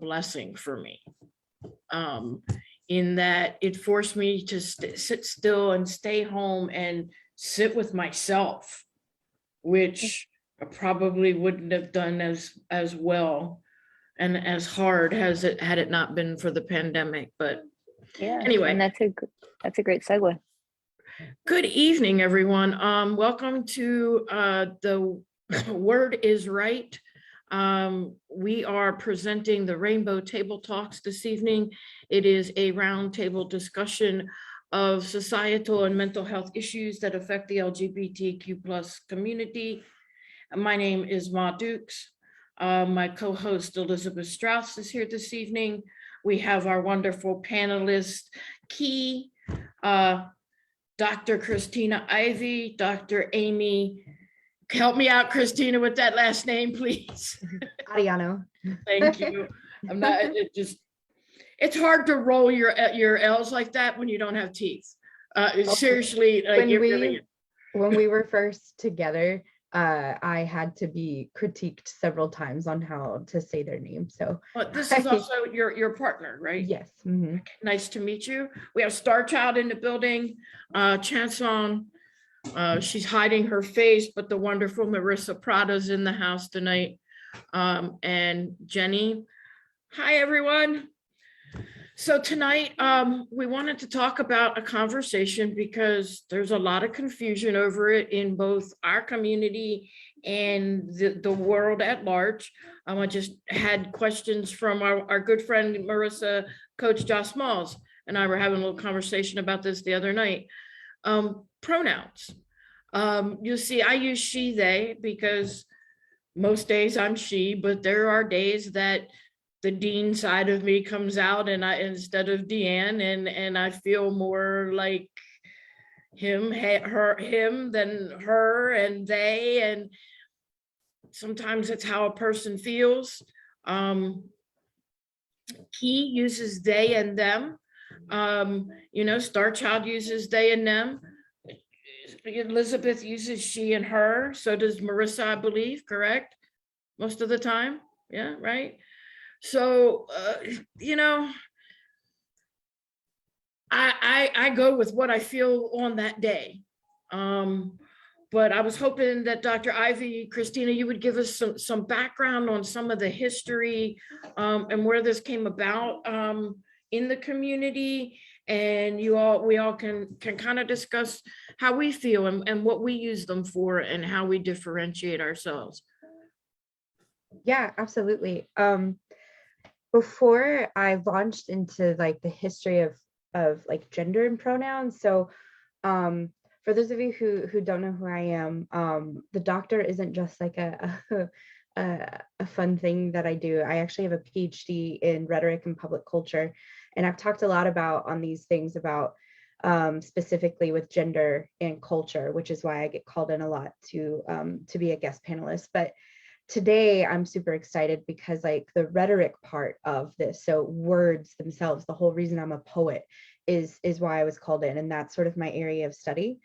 blessing for me, in that it forced me to sit still and stay home and sit with myself, which I probably wouldn't have done as well and as hard as it had it not been for the pandemic. But Yeah, anyway, and that's a great segue. good evening, everyone. Welcome to the Word is Right. We are presenting the Rainbow Table Talks this evening. It is a roundtable discussion of societal and mental health issues that affect the LGBTQ plus community. My name is Ma Dukes. My co-host Elizabeth Strauss is here this evening. We have our wonderful panelist, Key, Dr. Christina Ivey, Dr. Amy. Help me out, Christina, with that last name, please. Arellano. Thank you. I'm not, it's hard to roll your L's like that when you don't have teeth. Seriously, like when we were first together, I had to be critiqued several times on how to say their name. So but this is also your partner, right? Yes. Mm-hmm. Nice to meet you. We have Starchild in the building. Chanson, she's hiding her face, but the wonderful Marissa Prada's in the house tonight. And Jenny. Hi, everyone. So tonight, we wanted to talk about a conversation because there's a lot of confusion over it in both our community and the world at large. I just had questions from our good friend Marissa, Coach Josh Smalls, and I were having a little conversation about this the other night. Pronouns. You'll see I use she, they, because most days I'm she, but there are days that the Dean side of me comes out and I instead of Deanne, and I feel more like him, him than her and they, and sometimes it's how a person feels. He uses they and them. Starchild uses they and them. Elizabeth uses she and her. So does Marissa, I believe, correct? Most of the time. Yeah, right. So, I go with what I feel on that day. But I was hoping that Dr. Ivey, Christina, you would give us some background on some of the history and where this came about in the community. And we all can kind of discuss how we feel and what we use them for and how we differentiate ourselves. Yeah, absolutely. Before I launched into like the history of like gender and pronouns. So for those of you who don't know who I am, the doctor isn't just like a fun thing that I do. I actually have a PhD in rhetoric and public culture, and I've talked a lot on these things about specifically with gender and culture, which is why I get called in a lot to be a guest panelist. But today I'm super excited because like the rhetoric part of this, so words themselves, the whole reason I'm a poet is why I was called in, and that's sort of my area of study.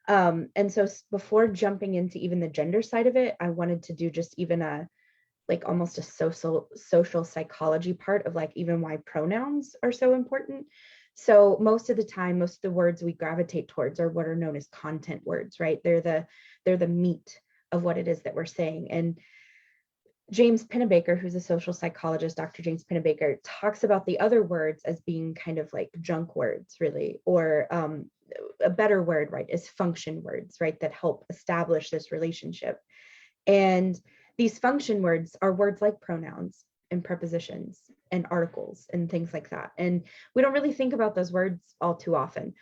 And so before jumping into even the gender side of it, I wanted to do just even almost a social psychology part of like even why pronouns are so important. So most of the time, most of the words we gravitate towards are what are known as content words, right? They're the meat of what it is that we're saying. And James Pennebaker, who's a social psychologist, Dr. James Pennebaker, talks about the other words as being kind of like junk words, really, or a better word, right, is function words, right, that help establish this relationship. And these function words are words like pronouns and prepositions and articles and things like that. And we don't really think about those words all too often.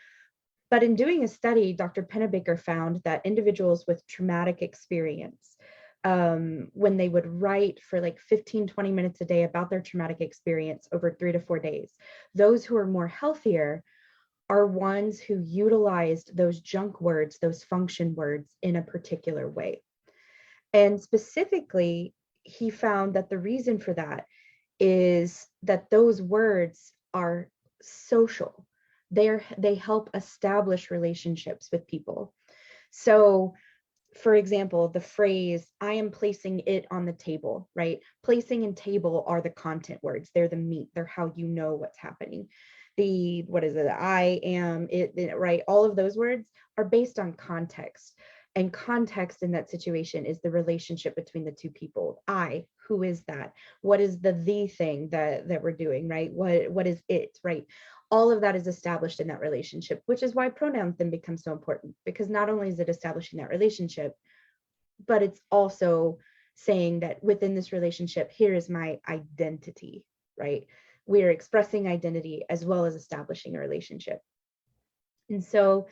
But in doing a study, Dr. Pennebaker found that individuals with traumatic experience, when they would write for like 15-20 minutes a day about their traumatic experience over 3 to 4 days, those who are more healthier are ones who utilized those junk words, those function words in a particular way. And specifically, he found that the reason for that is that those words are social. They help establish relationships with people. So for example, the phrase, I am placing it on the table, right? Placing and table are the content words. They're the meat. They're how you know what's happening. What is it? I am it, right? All of those words are based on context. And context in that situation is the relationship between the two people. Who is that? What is the thing that we're doing, right? What is it, right? All of that is established in that relationship, which is why pronouns then become so important, because not only is it establishing that relationship, but it's also saying that within this relationship, here is my identity, right? We are expressing identity as well as establishing a relationship. And so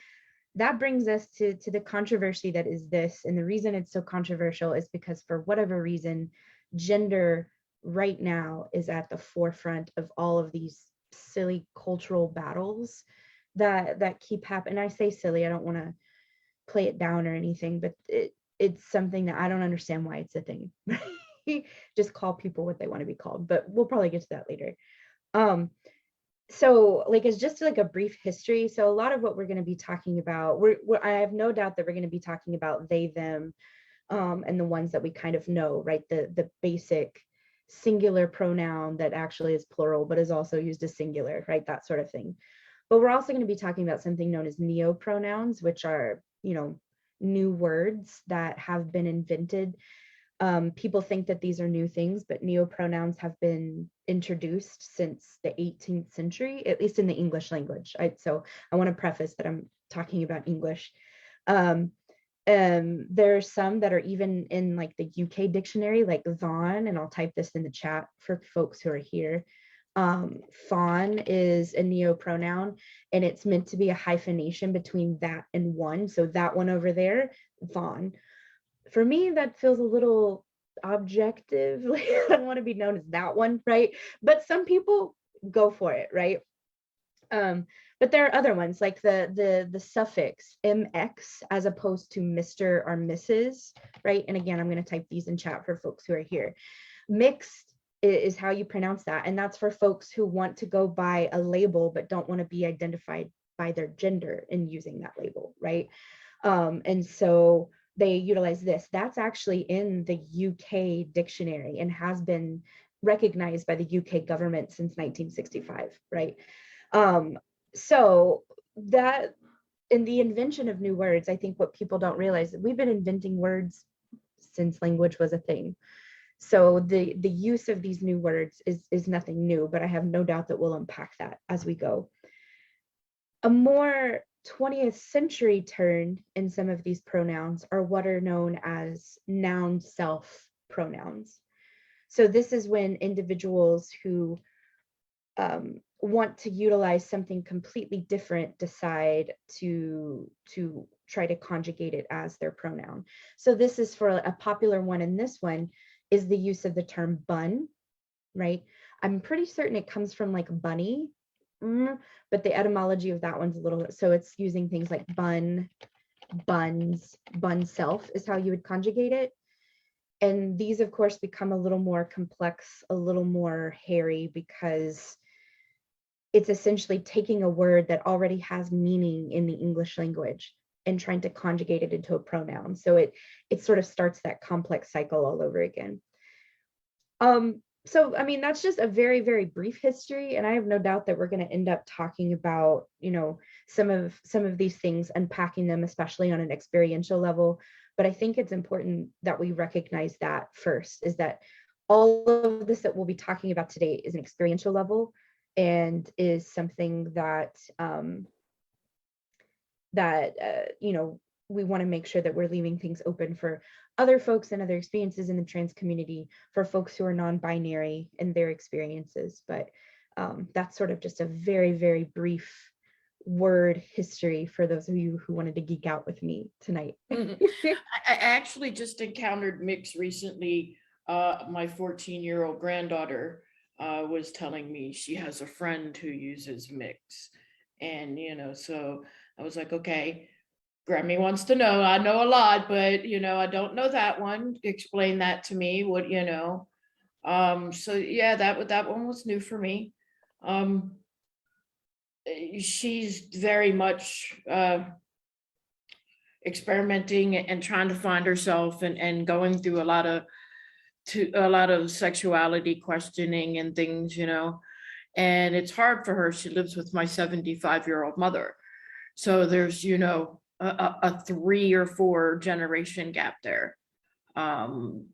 that brings us to the controversy that is this. And the reason it's so controversial is because for whatever reason, gender right now is at the forefront of all of these silly cultural battles that keep happening. I say silly, I don't want to play it down or anything, but it's something that I don't understand why it's a thing. Just call people what they want to be called, but we'll probably get to that later. So like, it's just like a brief history. So a lot of what we're going to be talking about, I have no doubt that we're going to be talking about they, them, and the ones that we kind of know, right? The basic singular pronoun that actually is plural, but is also used as singular, right? That sort of thing. But we're also going to be talking about something known as neopronouns, which are, new words that have been invented. People think that these are new things, but neopronouns have been introduced since the 18th century, at least in the English language. So I want to preface that I'm talking about English. There are some that are even in like the UK dictionary, like Vaughan, and I'll type this in the chat for folks who are here. Fawn is a neopronoun, and it's meant to be a hyphenation between that and one. So that one over there, Fawn. For me, that feels a little objective. Like, I don't want to be known as that one, right? But some people go for it, right? But there are other ones like the suffix mx as opposed to Mr. or Mrs., right? And again, I'm going to type these in chat for folks who are here. Mixed is how you pronounce that. And that's for folks who want to go by a label, but don't want to be identified by their gender in using that label, right? And so they utilize this. That's actually in the UK dictionary and has been recognized by the UK government since 1965, right? So that in the invention of new words, I think what people don't realize is that we've been inventing words since language was a thing. So the use of these new words is nothing new, but I have no doubt that we'll unpack that as we go. A more 20th century turn in some of these pronouns are what are known as noun self pronouns. So this is when individuals who want to utilize something completely different decide to try to conjugate it as their pronoun. So this is for a popular one, and this one is the use of the term bun, right? I'm pretty certain it comes from like bunny, but the etymology of that one's a little, so it's using things like bun, buns, bun self is how you would conjugate it. And these, of course, become a little more complex, a little more hairy, because it's essentially taking a word that already has meaning in the English language and trying to conjugate it into a pronoun. So it sort of starts that complex cycle all over again. So, I mean, that's just a very, very brief history. And I have no doubt that we're going to end up talking about, some of these things, unpacking them, especially on an experiential level. But I think it's important that we recognize that first, is that all of this that we'll be talking about today is an experiential level and is something that, we want to make sure that we're leaving things open for other folks and other experiences in the trans community, for folks who are non-binary and their experiences. But that's sort of just a very, very brief word history for those of you who wanted to geek out with me tonight. I actually just encountered mix recently. My 14-year-old granddaughter was telling me she has a friend who uses mix. And, so I was like, okay, Grammy wants to know. I know a lot, but I don't know that one. Explain that to me. What So yeah, that one was new for me. She's very much experimenting and trying to find herself and going through a lot of sexuality questioning and things, you know. And it's hard for her. She lives with my 75-year-old mother. So there's, you know, a 3 or 4 generation gap there. And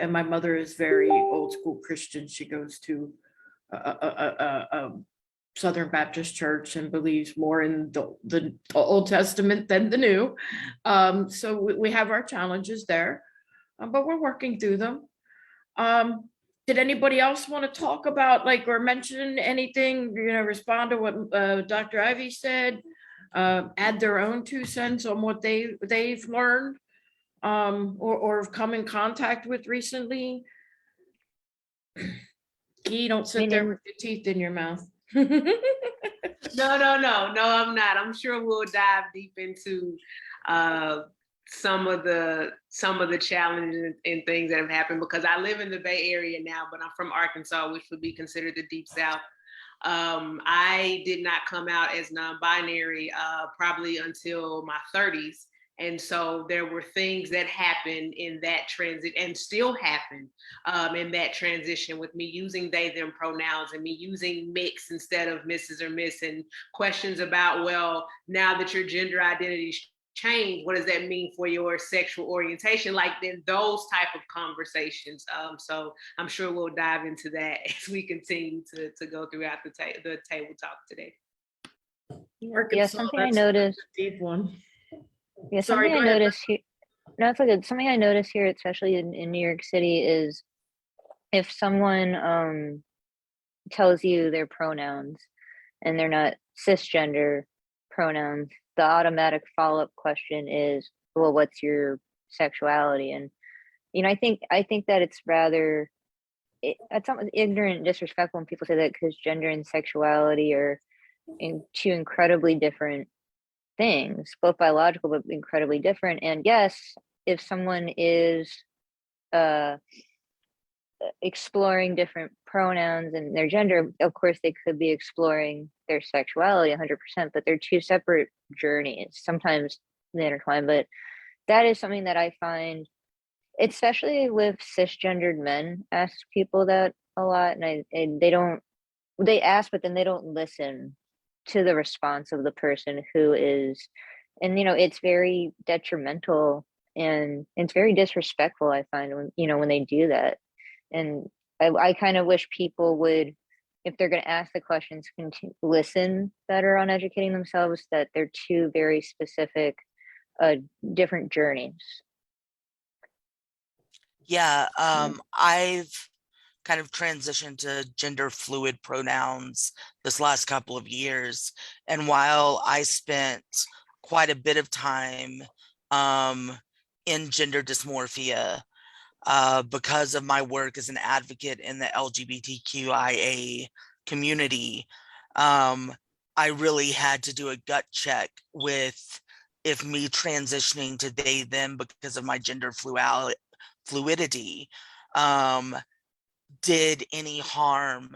my mother is very old school Christian. She goes to a Southern Baptist church and believes more in the Old Testament than the New. So we have our challenges there, but we're working through them. Did anybody else want to talk about, like, or mention anything, you know, respond to what Dr. Ivey said, add their own 2 cents on what they've learned, or have come in contact with recently? Guy, don't sit there with your teeth in your mouth. No, I'm not. I'm sure we'll dive deep into some of the challenges and things that have happened, because I live in the Bay Area now, but I'm from Arkansas, which would be considered the Deep South. I did not come out as non-binary probably until my 30s. And so there were things that happened in that transit and still happen in that transition, with me using they, them pronouns and me using mix instead of Mrs. or Miss, and questions about, well, now that your gender identity's changed, what does that mean for your sexual orientation? Like, then those type of conversations. So I'm sure we'll dive into that as we continue to go throughout the table talk today. Yeah, something I noticed. Deep one. Yeah, Sorry, something I go ahead. noticed here. No, it's good. Something I noticed here, especially in New York City, is if someone tells you their pronouns and they're not cisgender pronouns, the automatic follow-up question is, well, what's your sexuality? And you know, I think that it's rather it's somewhat ignorant and disrespectful when people say that, because gender and sexuality are 2 incredibly different things, both biological but incredibly different. And yes, if someone is exploring different pronouns and their gender, of course they could be exploring their sexuality 100%, but they're 2 separate journeys. Sometimes they intertwine, but that is something that I find, especially with cisgendered men, ask people that a lot, and they ask, but then they don't listen to the response of the person who is, and you know, it's very detrimental and it's very disrespectful, I find, when, you know, when they do that. And I kind of wish people would, if they're going to ask the questions, listen better on educating themselves, that they're 2 very specific different journeys. Yeah, I've kind of transitioned to gender fluid pronouns this last couple of years. And while I spent quite a bit of time in gender dysmorphia, because of my work as an advocate in the LGBTQIA community, I really had to do a gut check with if me transitioning to they, them because of my gender fluidity did any harm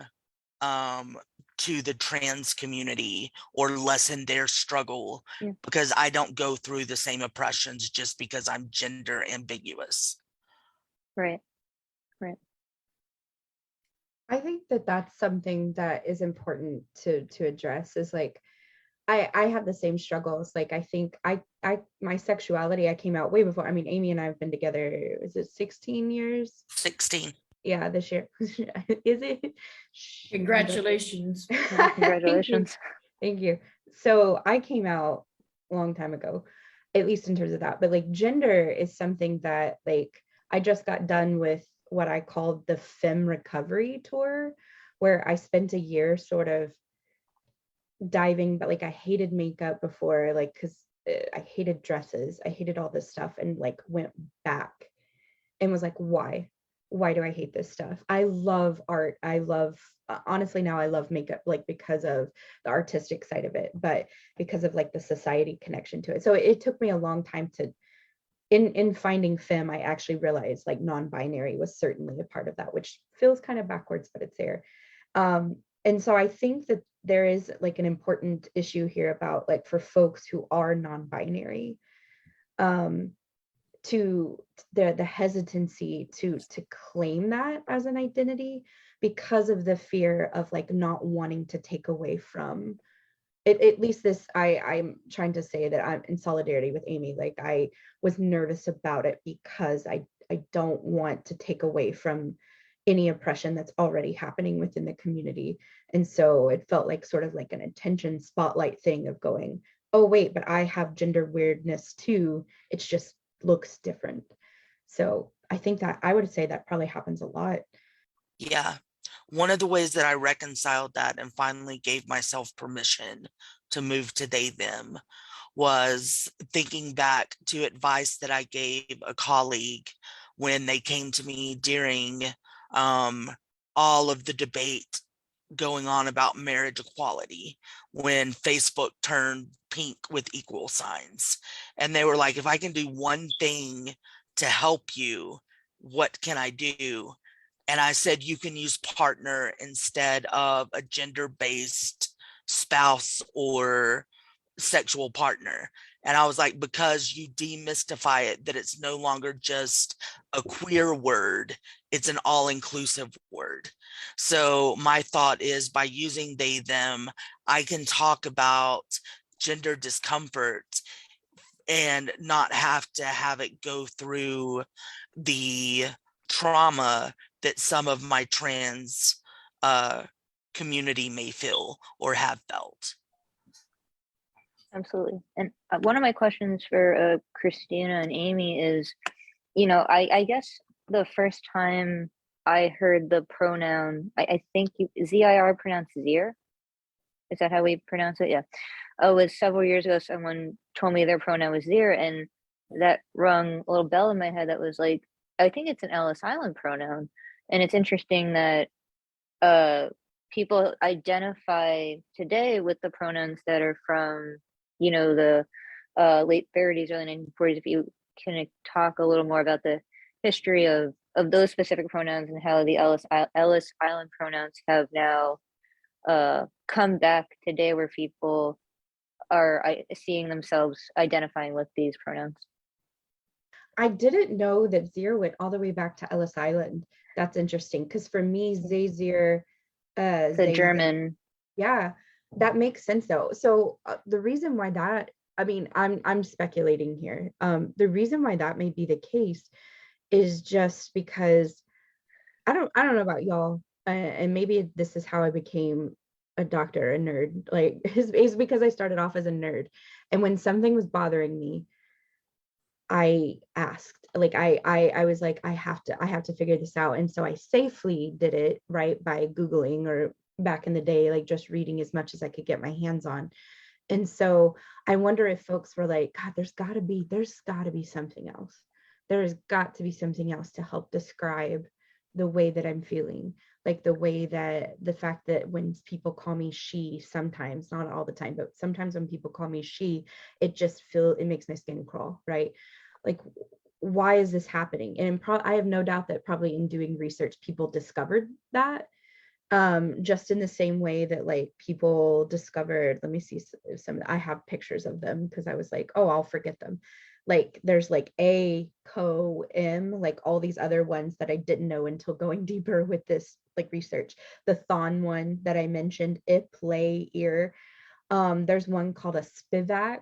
to the trans community or lessen their struggle, because I don't go through the same oppressions just because I'm gender ambiguous. Right. I think that that's something that is important to address, is like, I have the same struggles. Like, I think my sexuality, I came out way before. I mean, Amy and I have been together, is it 16 years? 16. Yeah, this year. Is it? Congratulations. Congratulations. Thank you. So I came out a long time ago, at least in terms of that. But like, gender is something that, like, I just got done with what I called the Femme Recovery Tour, where I spent a year sort of diving, but like, I hated makeup before, like, because I hated dresses, I hated all this stuff, and like went back and was like, why do I hate this stuff? I love art. I love, honestly, now I love makeup, like, because of the artistic side of it, but because of like the society connection to it. So it took me a long time to, in finding femme, I actually realized like non-binary was certainly a part of that, which feels kind of backwards, but it's there. And so I think that there is like an important issue here about, like, for folks who are non-binary, to the hesitancy to claim that as an identity because of the fear of like not wanting to take away from it. At least this, I'm trying to say that I'm in solidarity with Amy. Like I was nervous about it because I don't want to take away from any oppression that's already happening within the community. And so it felt like sort of like an attention spotlight thing of going, oh wait, but I have gender weirdness too. It's just looks different. So I think that I would say that probably happens a lot. Yeah. One of the ways that I reconciled that and finally gave myself permission to move to they, them was thinking back to advice that I gave a colleague when they came to me during all of the debate going on about marriage equality when Facebook turned pink with equal signs. And they were like, if I can do one thing to help you, what can I do? And I said, you can use partner instead of a gender-based spouse or sexual partner. And I was like, because you demystify it, that it's no longer just a queer word, it's an all-inclusive word. So my thought is by using they, them, I can talk about gender discomfort and not have to have it go through the trauma that some of my trans community may feel or have felt. Absolutely. And one of my questions for Christina and Amy is, you know, I guess the first time I heard the pronoun, I think ZIR pronounced Zir. Is that how we pronounce it? Yeah. Oh, it was several years ago. Someone told me their pronoun was Zir, and that rung a little bell in my head that was like, I think it's an Ellis Island pronoun. And it's interesting that people identify today with the pronouns that are from, you know, the late 30s, early 1940s. If you can talk a little more about the history of those specific pronouns and how the Ellis Island pronouns have now come back today, where people are seeing themselves identifying with these pronouns. I didn't know that Zir went all the way back to Ellis Island. That's interesting because for me, Zazir, The German. Yeah, that makes sense though. So the reason why that, I mean, I'm speculating here. The reason why that may be the case is just because I don't know about y'all, and maybe this is how I became a doctor, a nerd. Like is because I started off as a nerd, and when something was bothering me, I asked, like I was like, I have to figure this out. And so I safely did it, right, by Googling, or back in the day, like just reading as much as I could get my hands on. And so I wonder if folks were like, God, there's gotta be something else. There's got to be something else to help describe the way that I'm feeling. Like the way that the fact that when people call me she, sometimes, not all the time, but sometimes when people call me she, it makes my skin crawl, right? Like, why is this happening? And I have no doubt that probably in doing research, people discovered that, just in the same way that like people discovered, let me see some, I have pictures of them because I was like, oh, I'll forget them. Like there's like A, Co, M, like all these other ones that I didn't know until going deeper with this like research. The Thon one that I mentioned, Ip, Lay, Ear. There's one called a Spivak,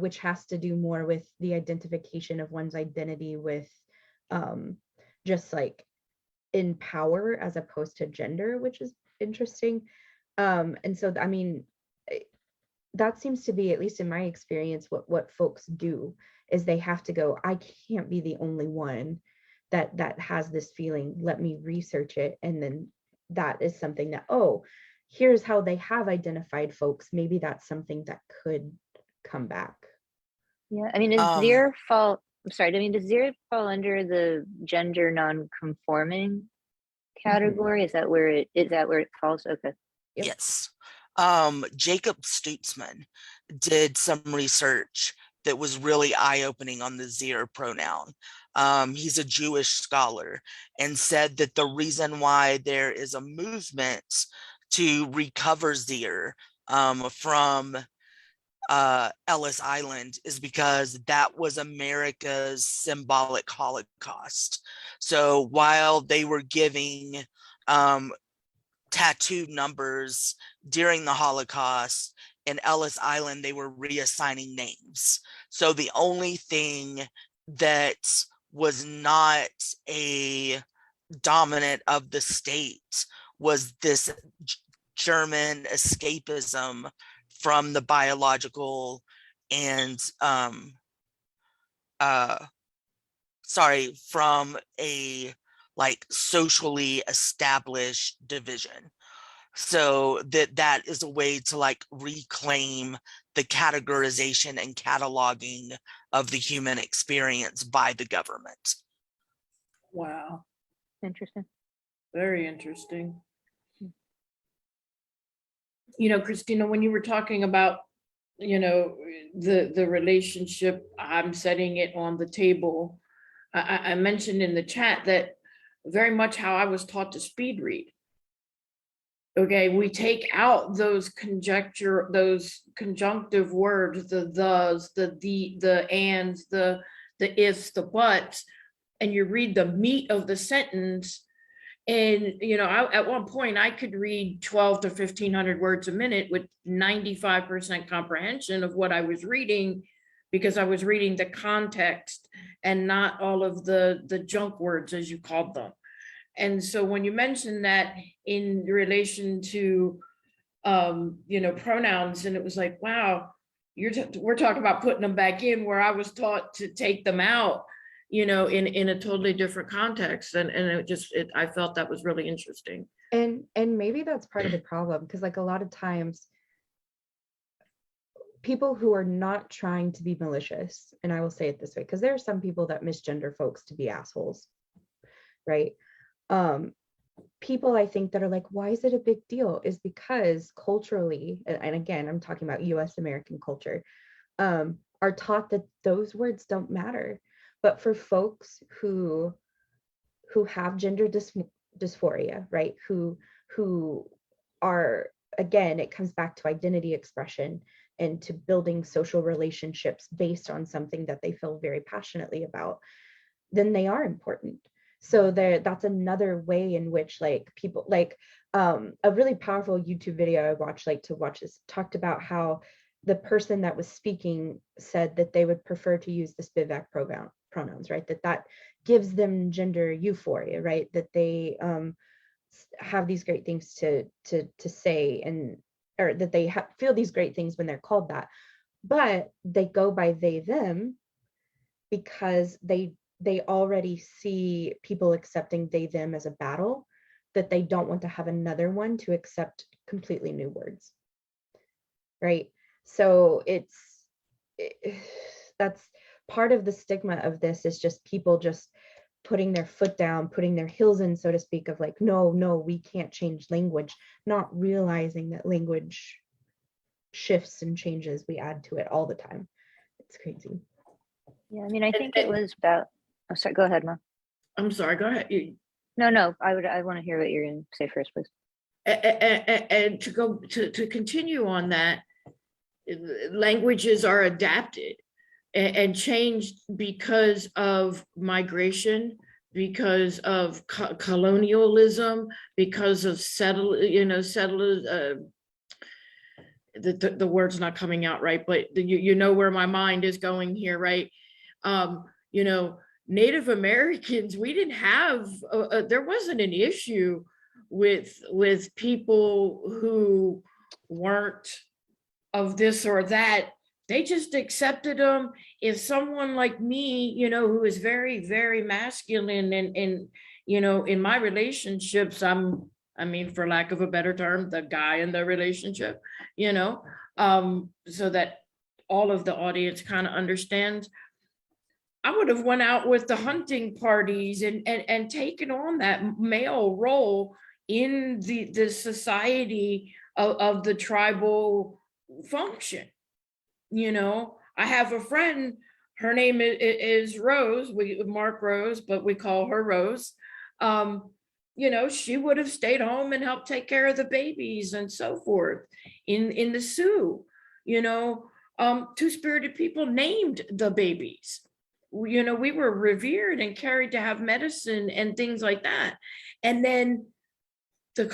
which has to do more with the identification of one's identity with just like in power as opposed to gender, which is interesting. And so, I mean, that seems to be, at least in my experience, what folks do is they have to go, I can't be the only one that has this feeling. Let me research it. And then that is something that, oh, here's how they have identified folks. Maybe that's something that could come back. Yeah, I mean, does Zir fall? I'm sorry. I mean, does Zir fall under the gender non-conforming category? Is that where it falls? Okay. Yep. Yes. Jacob Stutzman did some research that was really eye-opening on the Zir pronoun. He's a Jewish scholar and said that the reason why there is a movement to recover Zir from Ellis Island is because that was America's symbolic Holocaust. So while they were giving tattooed numbers during the Holocaust, in Ellis Island, they were reassigning names. So the only thing that was not a dominant of the state was this German escapism from the biological and from a like socially established division. So that is a way to like reclaim the categorization and cataloging of the human experience by the government. Wow, Interesting. very interesting. You know, Christina, when you were talking about, you know, the relationship, I'm setting it on the table. I mentioned in the chat that very much how I was taught to speed read. Okay, we take out those conjunctive words, the thes, the ands, the ifs, the buts, and you read the meat of the sentence. And, you know, at one point I could read 12 to 1500 words a minute with 95% comprehension of what I was reading, because I was reading the context and not all of the junk words, as you called them. And so when you mentioned that in relation to, you know, pronouns, and it was like, wow, we're talking about putting them back in where I was taught to take them out, you know, in a totally different context. And I felt that was really interesting. And maybe that's part of the problem, because like a lot of times people who are not trying to be malicious, and I will say it this way, because there are some people that misgender folks to be assholes, right? People I think that are like, why is it a big deal, is because culturally, and again, I'm talking about US American culture, are taught that those words don't matter. But for folks who have gender dysphoria, right? Who are, again, it comes back to identity expression and to building social relationships based on something that they feel very passionately about, then they are important. So that's another way in which like people like a really powerful YouTube video I watched, like to watch this, talked about how the person that was speaking said that they would prefer to use the Spivak pronouns, right? That gives them gender euphoria, right? That they have these great things to say, and or that they feel these great things when they're called that, but they go by they them because they already see people accepting they them as a battle, that they don't want to have another one to accept completely new words, right? So that's part of the stigma of this, is just people just putting their foot down, putting their heels in, so to speak, of like, no, we can't change language, not realizing that language shifts and changes. We add to it all the time. It's crazy. Yeah, I mean, I think it was about, oh, sorry, go ahead, Mom. I'm sorry, go ahead. No, I want to hear what you're going to say first, please. And to continue on that, languages are adapted and changed because of migration, because of colonialism, because of the word's not coming out right, but you know where my mind is going here, right? You know, Native Americans, we didn't have, there wasn't an issue with people who weren't of this or that. They just accepted them. If someone like me, you know, who is very, very masculine, and you know, in my relationships, I mean, for lack of a better term, the guy in the relationship, you know, so that all of the audience kind of understands. I would have went out with the hunting parties and taken on that male role in the society of the tribal function. You know, I have a friend, her name is Rose, Mark Rose, but we call her Rose. You know, she would have stayed home and helped take care of the babies and so forth in the Sioux, you know. two-spirited people named the babies. You know, we were revered and carried to have medicine and things like that. And then the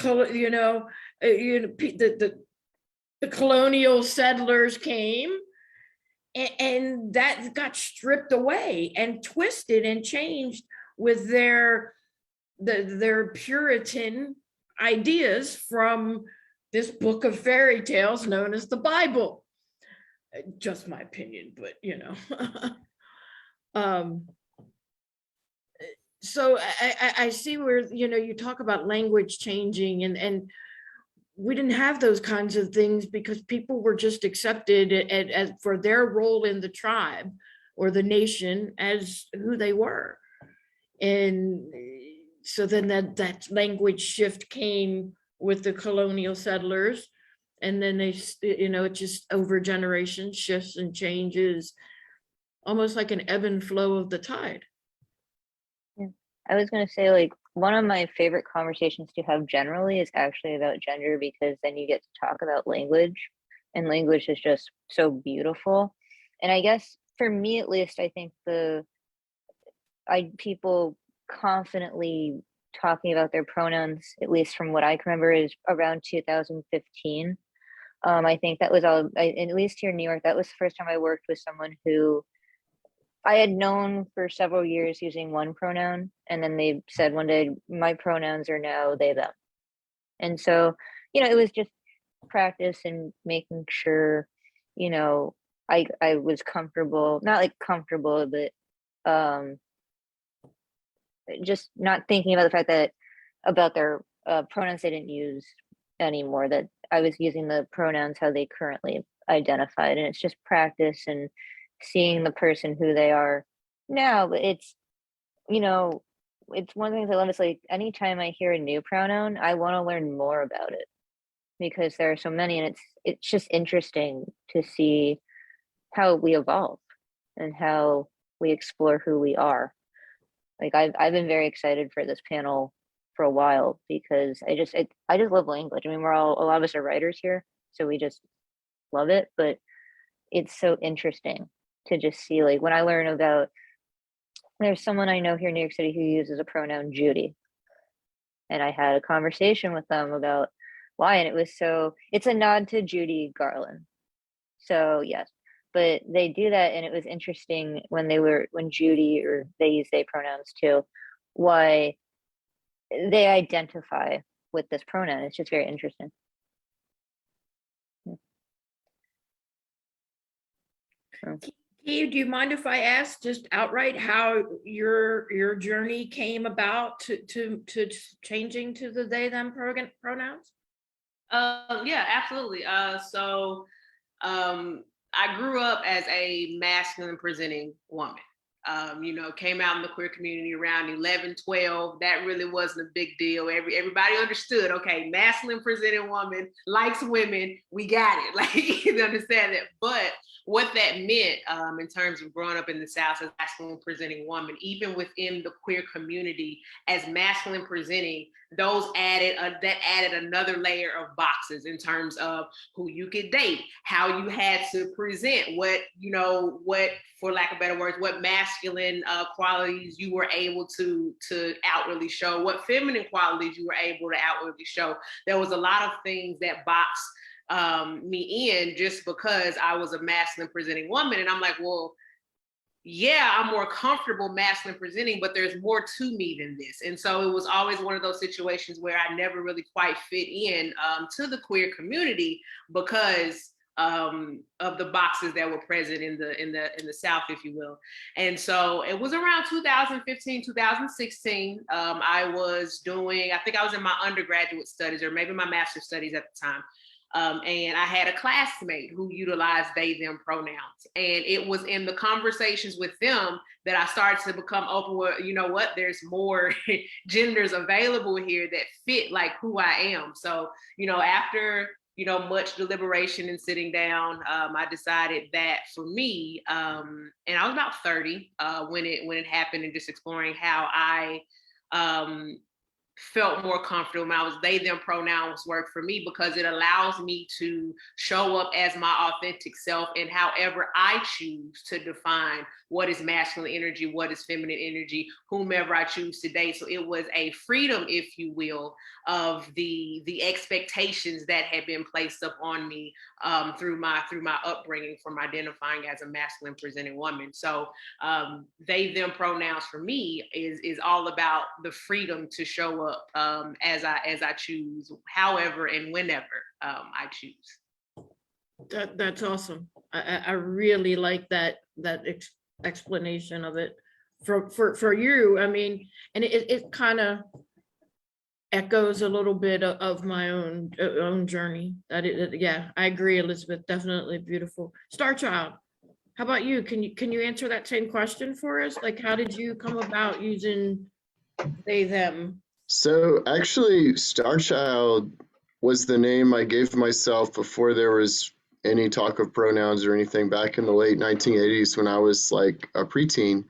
colonial settlers came, and that got stripped away and twisted and changed with their Puritan ideas from this book of fairy tales known as the Bible. Just my opinion, but you know. So I see where, you know, you talk about language changing, and we didn't have those kinds of things because people were just accepted as for their role in the tribe or the nation as who they were. And so then that language shift came with the colonial settlers, and then they, you know, it just over generations shifts and changes, almost like an ebb and flow of the tide. Yeah. I was going to say, like, one of my favorite conversations to have generally is actually about gender, because then you get to talk about language, and language is just so beautiful. And I guess for me, at least, I think people confidently talking about their pronouns, at least from what I can remember, is around 2015. I think that was at least here in New York, that was the first time I worked with someone who I had known for several years using one pronoun, and then they said one day, my pronouns are now they, them. And so, you know, it was just practice and making sure, you know, I was comfortable, not like comfortable, but just not thinking about the fact that about their pronouns they didn't use anymore, that I was using the pronouns how they currently identified. And it's just practice and seeing the person who they are now. But it's, you know, it's one of the things I love. It's like anytime I hear a new pronoun, I want to learn more about it, because there are so many, and it's just interesting to see how we evolve and how we explore who we are. Like I've been very excited for this panel for a while, because I just love language. I mean, a lot of us are writers here, so we just love it. But it's so interesting to just see, like, when I learn about, there's someone I know here in New York City who uses a pronoun Judy, and I had a conversation with them about why, and it's a nod to Judy Garland. So yes, but they do that, and it was interesting when Judy, or they use they pronouns too, why they identify with this pronoun. It's just very interesting. Key, do you mind if I ask just outright how your journey came about to changing to the they them pronouns? Yeah, absolutely. So I grew up as a masculine presenting woman. You know, came out in the queer community around 11, 12. That really wasn't a big deal. Everybody understood, okay, masculine presenting woman likes women. We got it. Like, you understand that. But what that meant in terms of growing up in the South as masculine presenting woman, even within the queer community as masculine presenting, that added another layer of boxes in terms of who you could date, how you had to present, what, for lack of better words, what masculine qualities you were able to outwardly show, what feminine qualities you were able to outwardly show. There was a lot of things that boxed me in just because I was a masculine presenting woman. And I'm like, well, yeah, I'm more comfortable masculine presenting, but there's more to me than this. And so it was always one of those situations where I never really quite fit in to the queer community because of the boxes that were present in the South, if you will. And so it was around 2015, 2016. I think I was in my undergraduate studies or maybe my master's studies at the time. And I had a classmate who utilized they, them pronouns. And it was in the conversations with them that I started to become open with, you know what, there's more genders available here that fit like who I am. So, after, much deliberation and sitting down, I decided that for me, and I was about 30 when it happened, and just exploring how I felt more comfortable when I was they, them pronouns work for me, because it allows me to show up as my authentic self and however I choose to define what is masculine energy, what is feminine energy, whomever I choose to date. So it was a freedom, if you will, of the expectations that had been placed upon me through my upbringing from identifying as a masculine presenting woman. So they, them pronouns for me is all about the freedom to show up as I choose, however and whenever I choose. That's awesome. I really like that explanation of it for you. I mean, and it kind of echoes a little bit of my own journey. Yeah, I agree, Elizabeth. Definitely beautiful. Starchild, how about you? Can you answer that same question for us? Like, how did you come about using they, them? So actually, Starchild was the name I gave myself before there was any talk of pronouns or anything, back in the late 1980s when I was like a preteen.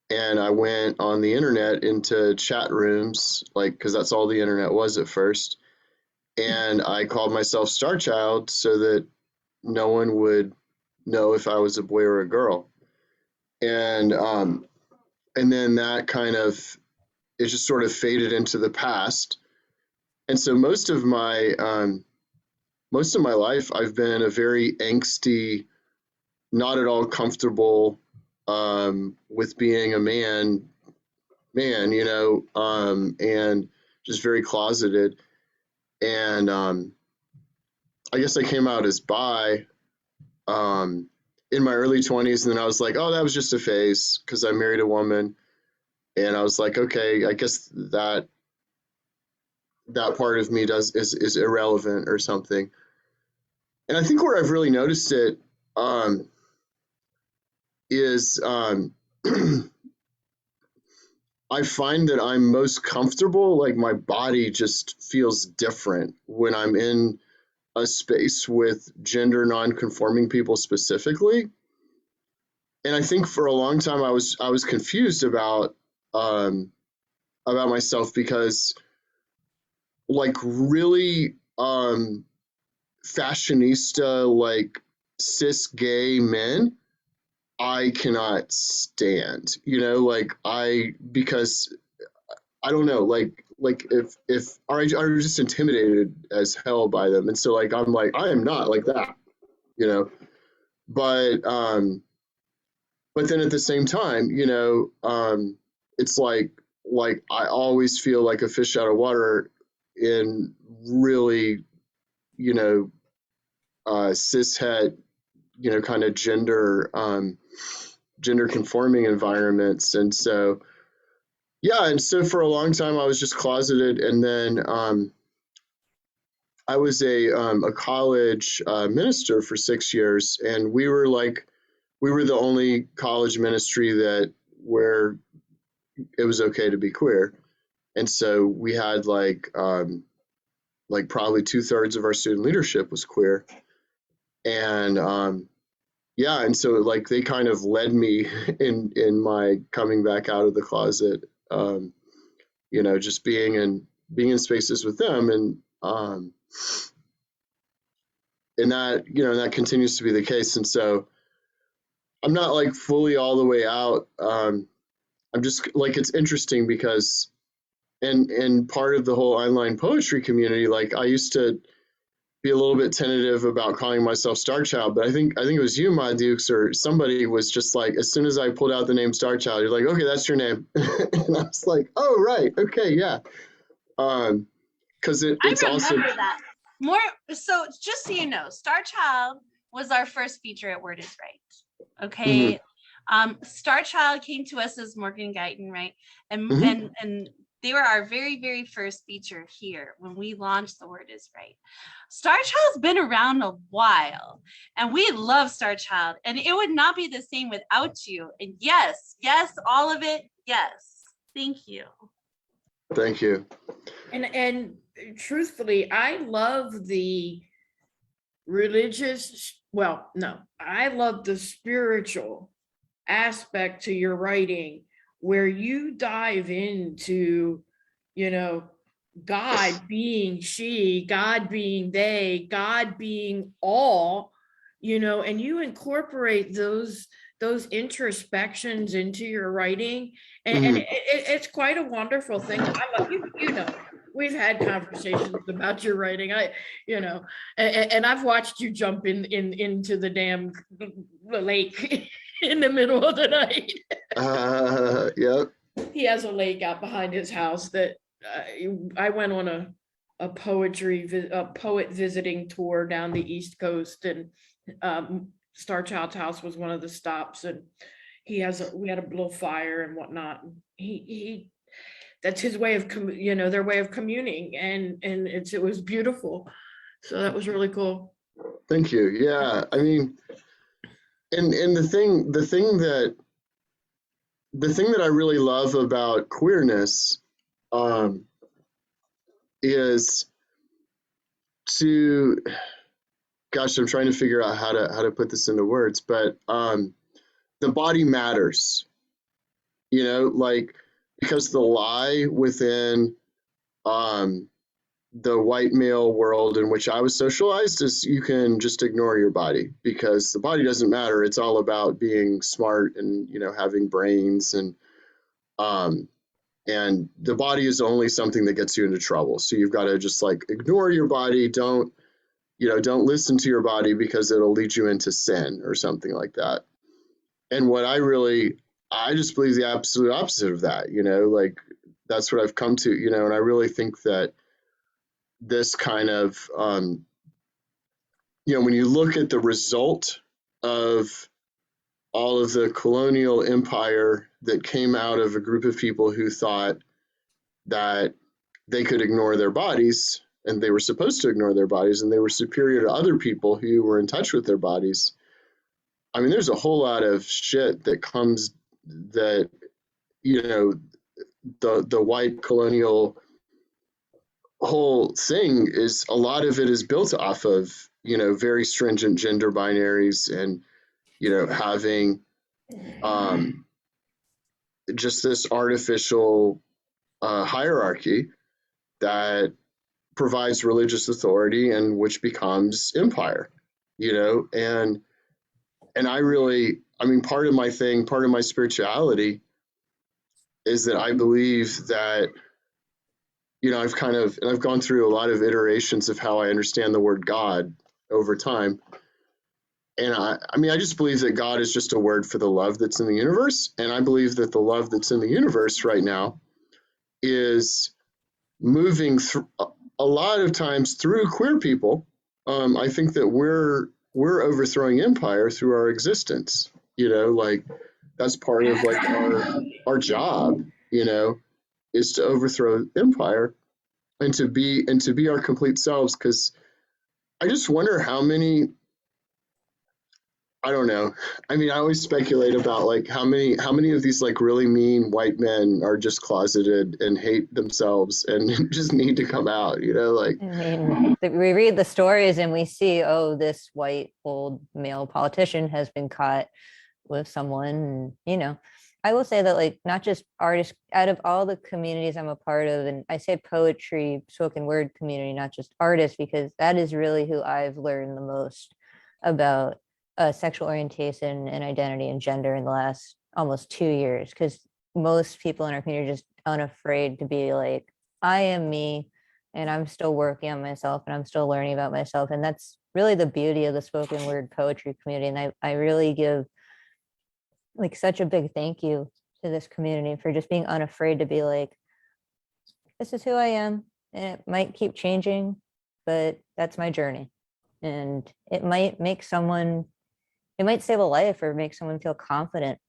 And I went on the internet into chat rooms, like, because that's all the internet was at first. And I called myself Starchild so that no one would know if I was a boy or a girl. And then that kind of, it just sort of faded into the past. And so most of my life, I've been a very angsty, not at all comfortable with being a man, you know, and just very closeted. And I guess I came out as bi in my early 20s, and then I was like, oh, that was just a phase, because I married a woman. And I was like, okay, I guess that part of me is irrelevant or something. And I think where I've really noticed it is I find that I'm most comfortable, like my body just feels different when I'm in a space with gender non-conforming people specifically. And I think for a long time I was confused about myself, because like really fashionista, like cis gay men, I cannot stand, you know, like because I don't know, like if I'm just intimidated as hell by them. And so like, I'm like, I am not like that, you know, but then at the same time, you know, it's like I always feel like a fish out of water in really, you know, cishet, you know, kind of gender conforming environments. And so, yeah. And so for a long time I was just closeted. And then I was a college minister for 6 years, and we were the only college ministry where it was okay to be queer. And so we had like probably 2/3 of our student leadership was queer. And yeah, and so like they kind of led me in my coming back out of the closet, you know, just being in spaces with them. And that, you know, that continues to be the case. And so I'm not like fully all the way out. I'm just like, it's interesting because and part of the whole online poetry community, like I used to be a little bit tentative about calling myself Starchild, but I think it was you, Ma Dukes, or somebody was just like, as soon as I pulled out the name Starchild, you're like, okay, that's your name. And I was like, oh, right, okay, yeah. Because it's also that more. So just so you know, Starchild was our first feature at Word is Right. Okay. Starchild came to us as Morgan Guyton, right? And they were our very, very first feature here when we launched The Word is Right. Starchild's been around a while, and we love Starchild, and it would not be the same without you. And yes, all of it, yes. Thank you. Thank you. And truthfully, I love the religious, well, no, I love the spiritual aspect to your writing, where you dive into you know, God being she, God being they, God being all, you know, and you incorporate those introspections into your writing, and it's quite a wonderful thing. I love you, you know, we've had conversations about your writing. I, you know, and I've watched you jump into the damn lake in the middle of the night. Yep. He has a lake out behind his house that I went on a poet visiting tour down the East Coast, and Starchild's house was one of the stops, and we had a little fire and whatnot. He that's his way of you know, their way of communing, and it was beautiful. So that was really cool. Thank you. Yeah, I mean, and the thing that I really love about queerness is to, gosh, I'm trying to figure out how to put this into words, but the body matters, you know, like, because the lie within the white male world in which I was socialized is you can just ignore your body because the body doesn't matter. It's all about being smart and, you know, having brains, and the body is only something that gets you into trouble. So you've got to just like ignore your body. Don't listen to your body because it'll lead you into sin or something like that. And what I just believe the absolute opposite of that, you know, like that's what I've come to, you know, and I really think that this kind of, you know, when you look at the result of all of the colonial empire that came out of a group of people who thought that they could ignore their bodies, and they were supposed to ignore their bodies, and they were superior to other people who were in touch with their bodies. I mean, there's a whole lot of shit that comes that, you know, the white colonial whole thing is, a lot of it is built off of, you know, very stringent gender binaries, and, you know, having just this artificial hierarchy that provides religious authority, and which becomes empire, you know, and I mean, part of my spirituality is that I believe that, you know, I've gone through a lot of iterations of how I understand the word God over time. And I mean, I just believe that God is just a word for the love that's in the universe. And I believe that the love that's in the universe right now is moving through a lot of times through queer people. I think that we're overthrowing empire through our existence, you know, like that's part of like our job, you know, is to overthrow empire and to be our complete selves. Because I just wonder how many, I don't know. I mean, I always speculate about like how many of these like really mean white men are just closeted and hate themselves and just need to come out, you know, like. I mean, we read the stories and we see, oh, this white old male politician has been caught with someone, and, you know, I will say that, like, not just artists, out of all the communities I'm a part of, and I say poetry, spoken word community, not just artists, because that is really who I've learned the most about sexual orientation and identity and gender in the last almost 2 years, because most people in our community are just unafraid to be like, I am me, and I'm still working on myself, and I'm still learning about myself. And that's really the beauty of the spoken word poetry community. And I really give like such a big thank you to this community for just being unafraid to be like, this is who I am, and it might keep changing, but that's my journey. And it might make someone, it might save a life or make someone feel confident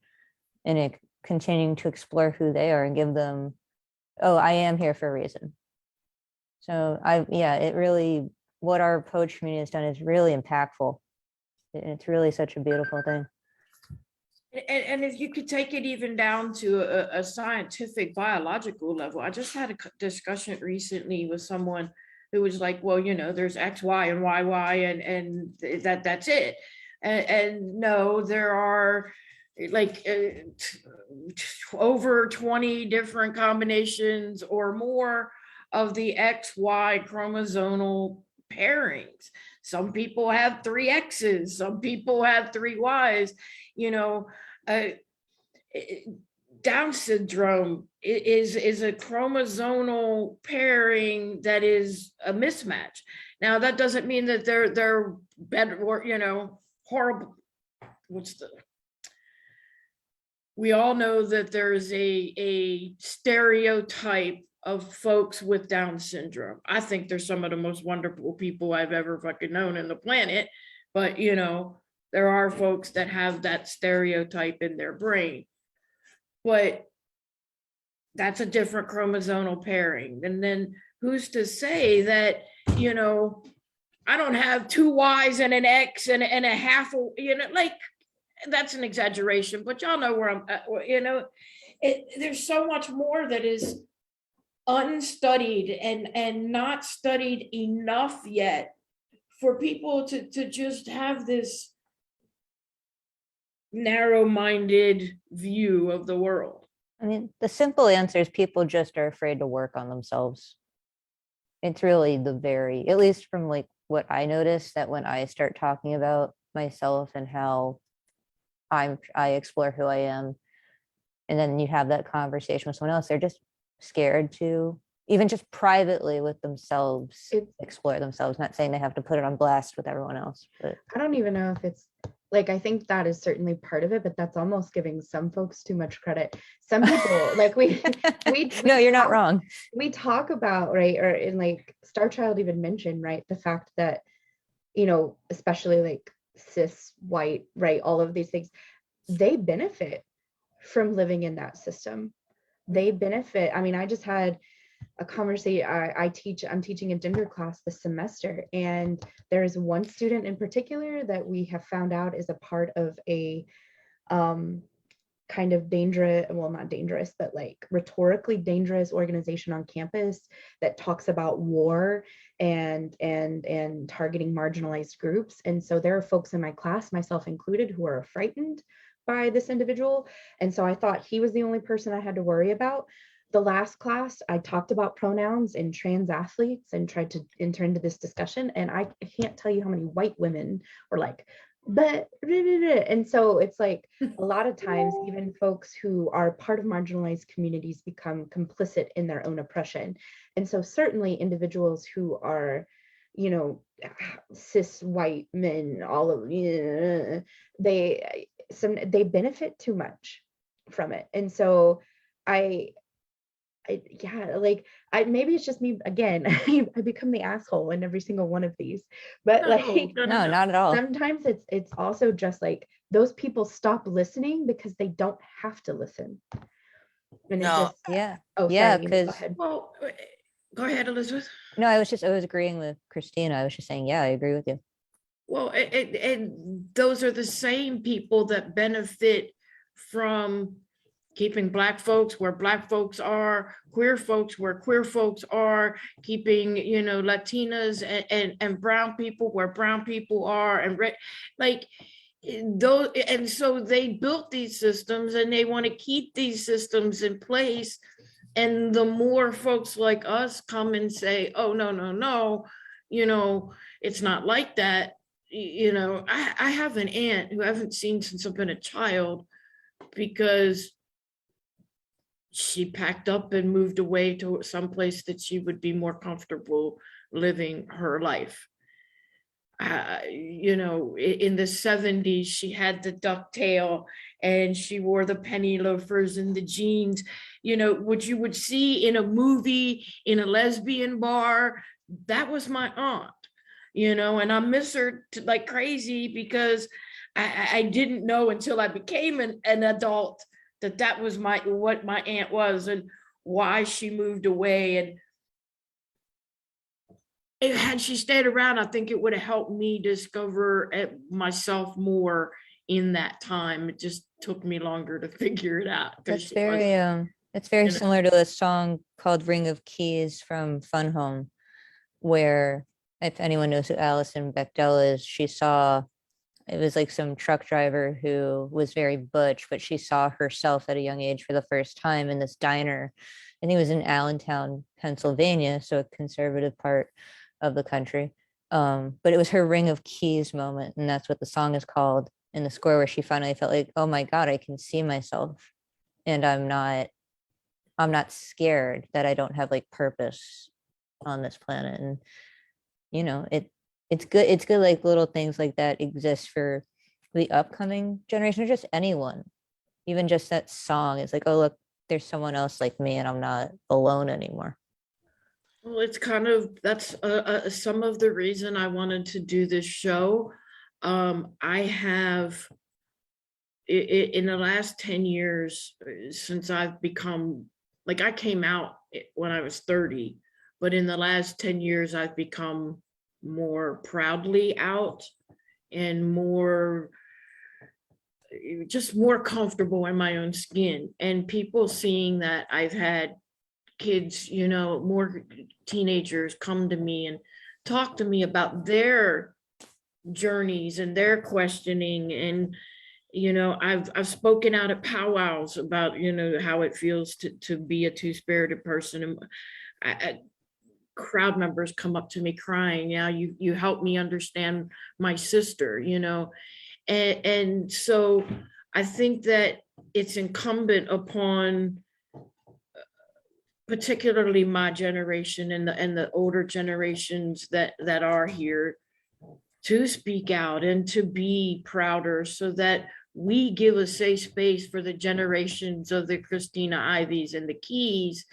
in it, continuing to explore who they are and give them, oh, I am here for a reason. So it really, what our poetry community has done is really impactful. It's really such a beautiful thing. And if you could take it even down to a scientific biological level, I just had a discussion recently with someone who was like, well, you know, there's X, Y, and YY, and that's it. And no, there are like over 20 different combinations or more of the XY chromosomal pairings. Some people have 3 X's, some people have 3 Y's, you know. Down syndrome is a chromosomal pairing that is a mismatch. Now, that doesn't mean that they're better or, you know, horrible. We all know that there's a stereotype of folks with Down syndrome. I think they're some of the most wonderful people I've ever fucking known in the planet. But, you know, there are folks that have that stereotype in their brain. But that's a different chromosomal pairing. And then who's to say that, you know, I don't have 2 Y's and an X and a half, you know, like, that's an exaggeration, but y'all know where I'm at, you know. There's so much more that is unstudied and not studied enough yet for people to just have this narrow-minded view of the world. I mean, the simple answer is people just are afraid to work on themselves. It's really at least from like what I noticed, that when I start talking about myself and how I explore who I am, and then you have that conversation with someone else, they're just scared to even just privately with themselves explore themselves. Not saying they have to put it on blast with everyone else, but I don't even know if it's like, I think that is certainly part of it, but that's almost giving some folks too much credit. Some people like we no, you're not wrong. We talk about, right, or in like Starchild even mentioned, right, the fact that, you know, especially like cis white, right, all of these things, they benefit from living in that system. They benefit. I mean, I just had a conversation. I'm teaching a gender class this semester, and there is one student in particular that we have found out is a part of a kind of dangerous, well, not dangerous, but like rhetorically dangerous organization on campus that talks about war and targeting marginalized groups. And so there are folks in my class, myself included, who are frightened by this individual. And so I thought he was the only person I had to worry about. The last class, I talked about pronouns and trans athletes and tried to enter into this discussion. And I can't tell you how many white women were like, but, and so it's like a lot of times, even folks who are part of marginalized communities become complicit in their own oppression. And so certainly individuals who are, you know, cis white men, all of, they benefit too much from it. And so maybe it's just me again. I become the asshole in every single one of these, but No, not at all. Sometimes it's also just like those people stop listening because they don't have to listen. And No. it just, Because Well, go ahead, Elizabeth. no, I was agreeing with Christina. I was just saying, yeah, I agree with you. Well, and those are the same people that benefit from keeping Black folks where Black folks are, queer folks where queer folks are, keeping, you know, Latinas and brown people where brown people are, and like those. And so they built these systems and they want to keep these systems in place. And the more folks like us come and say, oh, no, you know, it's not like that. You know, I have an aunt who I haven't seen since I've been a child, because she packed up and moved away to some place that she would be more comfortable living her life. You know, in the 70s, she had the ducktail and she wore the penny loafers and the jeans, you know, what you would see in a movie, in a lesbian bar. That was my aunt, you know, and I miss her like crazy, because I didn't know until I became an adult that was what my aunt was and why she moved away. And had she stayed around, I think it would have helped me discover myself more in that time. It just took me longer to figure it out. It's very similar to a song called Ring of Keys from Fun Home, where, if anyone knows who Alison Bechdel is, she saw it was like some truck driver who was very butch, but she saw herself at a young age for the first time in this diner. I think it was in Allentown, Pennsylvania, so a conservative part of the country. But it was her ring of keys moment, and that's what the song is called in the score, where she finally felt like, oh my God, I can see myself, and I'm not scared that I don't have like purpose on this planet. And you know, it's good like little things like that exist for the upcoming generation, or just anyone. Even just that song is like, oh look, there's someone else like me and I'm not alone anymore. Well, it's kind of, that's some of the reason I wanted to do this show. I have, in the last 10 years, since I've become, like I came out when I was 30, but in the last 10 years, I've become more proudly out and more, just more comfortable in my own skin. And people seeing that I've had kids, you know, more teenagers come to me and talk to me about their journeys and their questioning. And, you know, I've spoken out at powwows about, you know, how it feels to be a two-spirited person. And crowd members come up to me crying, yeah, you helped me understand my sister, you know. And so I think that it's incumbent upon particularly my generation and the older generations that are here to speak out and to be prouder, so that we give a safe space for the generations of the Christina Ivies and the Keys,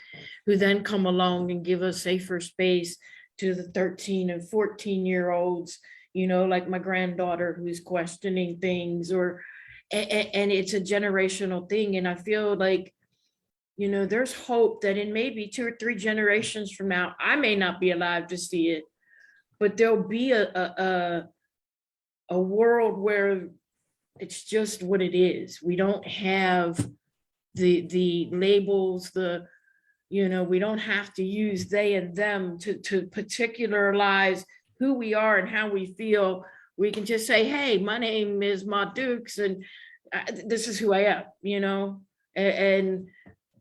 who then come along and give a safer space to the 13 and 14-year-olds, you know, like my granddaughter who's questioning things, or and it's a generational thing. And I feel like, you know, there's hope that in maybe 2 or 3 generations from now, I may not be alive to see it, but there'll be a world where it's just what it is. We don't have the labels, you know, we don't have to use they and them to particularize who we are and how we feel. We can just say, hey, my name is Ma Dukes, and this is who I am, you know, and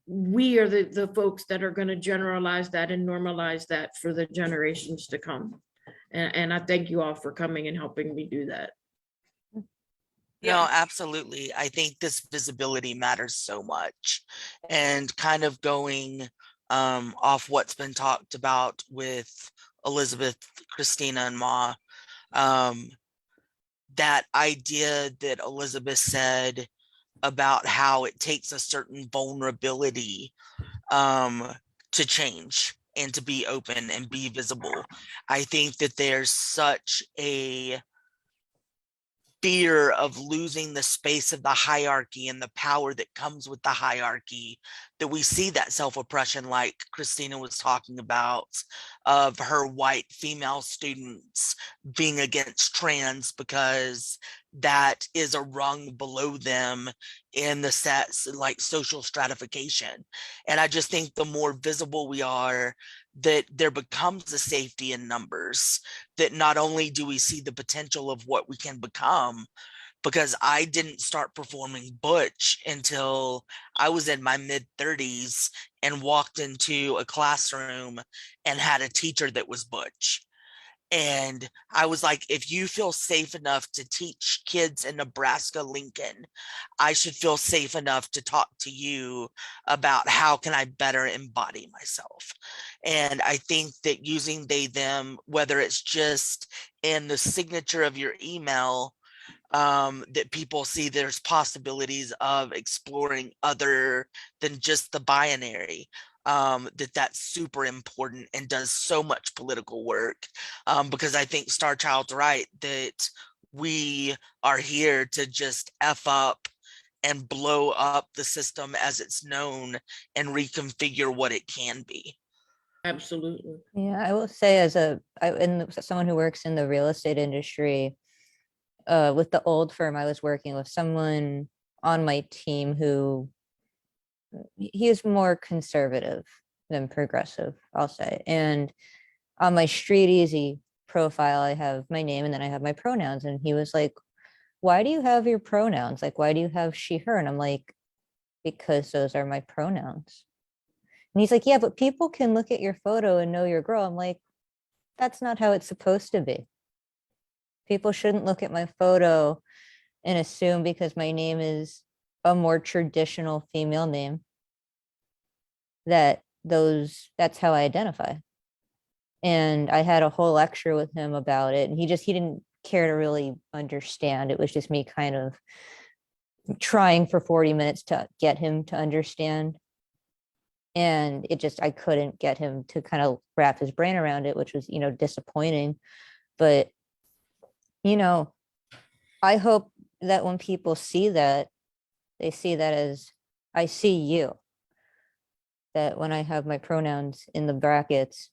we are the folks that are going to generalize that and normalize that for the generations to come. And I thank you all for coming and helping me do that. No, absolutely. I think this visibility matters so much. And kind of going off what's been talked about with Elizabeth, Christina, and Ma, that idea that Elizabeth said about how it takes a certain vulnerability to change and to be open and be visible. I think that there's such a fear of losing the space of the hierarchy and the power that comes with the hierarchy, that we see that self-oppression, like Christina was talking about, of her white female students being against trans because that is a rung below them in the sets, like social stratification. And I just think the more visible we are, that there becomes a safety in numbers, that not only do we see the potential of what we can become, because I didn't start performing butch until I was in my mid-30s and walked into a classroom and had a teacher that was butch. And I was like, if you feel safe enough to teach kids in Nebraska, Lincoln, I should feel safe enough to talk to you about how can I better embody myself. And I think that using they, them, whether it's just in the signature of your email, that people see there's possibilities of exploring other than just the binary, that's super important and does so much political work, because I think Starchild's right that we are here to just F up and blow up the system as it's known and reconfigure what it can be. Absolutely. Yeah, I will say, and someone who works in the real estate industry, with the old firm, I was working with someone on my team who he is more conservative than progressive, I'll say. And on my Street Easy profile, I have my name and then I have my pronouns. And he was like, why do you have your pronouns? Like, why do you have she, her? And I'm like, because those are my pronouns. And he's like, yeah, but people can look at your photo and know you're a girl. I'm like, that's not how it's supposed to be. People shouldn't look at my photo and assume because my name is a more traditional female name that's how I identify. And I had a whole lecture with him about it, and he didn't care to really understand. It was just me kind of trying for 40 minutes to get him to understand. And I couldn't get him to kind of wrap his brain around it, which was, disappointing. But, I hope that when people see that, they see that as, I see you. That when I have my pronouns in the brackets,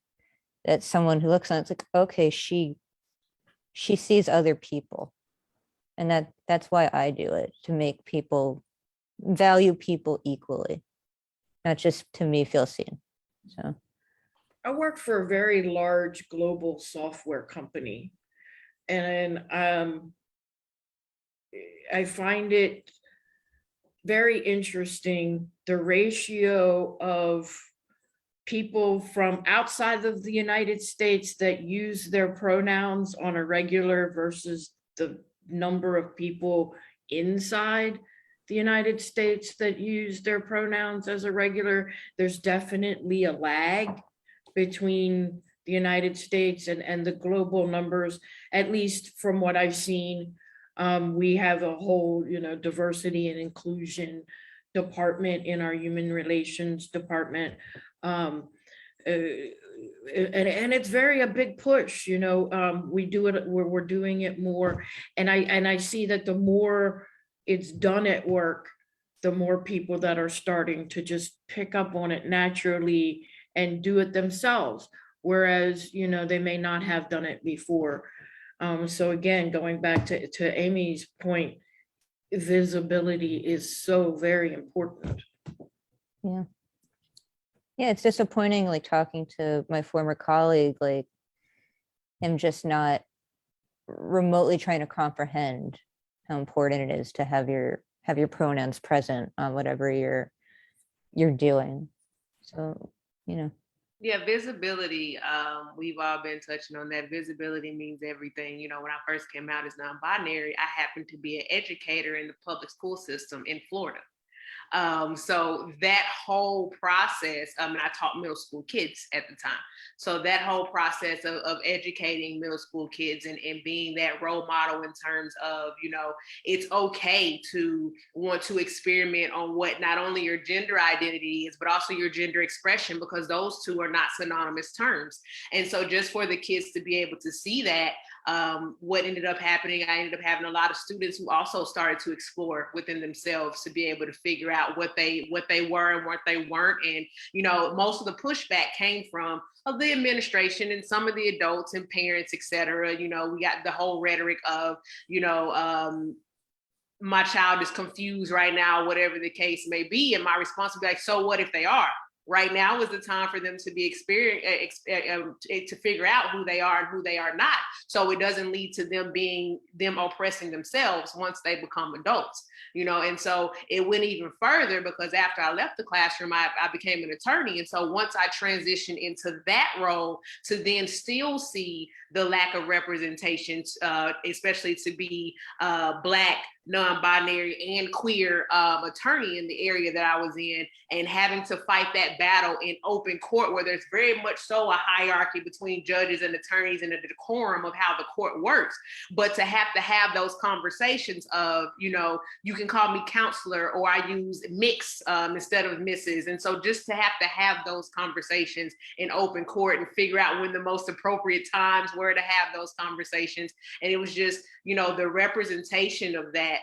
that someone who looks on it's like, okay, she sees other people. And that's why I do it, to make people value people equally, not just to me feel seen. So I work for a very large global software company, and I find it very interesting, the ratio of people from outside of the United States that use their pronouns on a regular versus the number of people inside the United States that use their pronouns as a regular. There's definitely a lag between the United States and the global numbers, at least from what I've seen. We have a whole, diversity and inclusion department in our human relations department. And it's a big push, we do it, we're doing it more. And I see that the more it's done at work, the more people that are starting to just pick up on it naturally and do it themselves. Whereas, they may not have done it before. So again, going back to Amy's point, visibility is so very important. yeah. Yeah, it's disappointing, like talking to my former colleague, like him just not remotely trying to comprehend how important it is to have your pronouns present on whatever you're doing. So, Yeah, visibility. We've all been touching on that. Visibility means everything. When I first came out as non-binary, I happened to be an educator in the public school system in Florida. So that whole process, and I taught middle school kids at the time. So that whole process of educating middle school kids and being that role model in terms of, it's okay to want to experiment on what not only your gender identity is, but also your gender expression, because those two are not synonymous terms. And so just for the kids to be able to see that, what ended up happening, I ended up having a lot of students who also started to explore within themselves to be able to figure out what they were and what they weren't. And, most of the pushback came from the administration and some of the adults and parents, et cetera. We got the whole rhetoric of, my child is confused right now, whatever the case may be. And my response would be like, so what if they are? Right now is the time for them to be to figure out who they are and who they are not. So it doesn't lead to them oppressing themselves once they become adults, and so it went even further, because after I left the classroom, I became an attorney. And so once I transitioned into that role, to then still see the lack of representation, especially to be Black, non-binary, and queer attorney in the area that I was in, and having to fight that battle in open court, where there's very much so a hierarchy between judges and attorneys and the decorum of how the court works. But to have those conversations of, you can call me counselor, or I use mix instead of Mrs. And so just to have those conversations in open court and figure out when the most appropriate times were to have those conversations. And it was just, the representation of that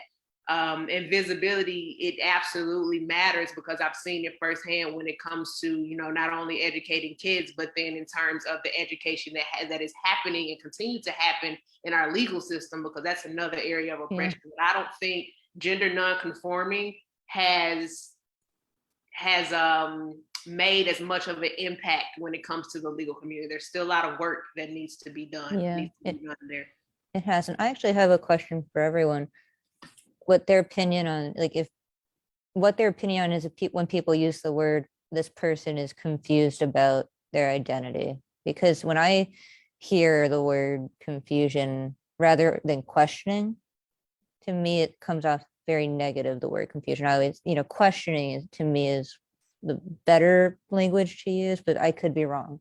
and visibility, it absolutely matters, because I've seen it firsthand when it comes to, not only educating kids, but then in terms of the education that is happening and continue to happen in our legal system, because that's another area of oppression. Yeah. I don't think gender non-conforming has made as much of an impact when it comes to the legal community. There's still a lot of work that needs to be done. Yeah, there. It hasn't. I actually have a question for everyone. what their opinion on, like, if what their opinion on is when people use the word, this person is confused about their identity. Because when I hear the word confusion rather than questioning, to me it comes off very negative, the word confusion. I always, questioning is, to me, is the better language to use, but I could be wrong.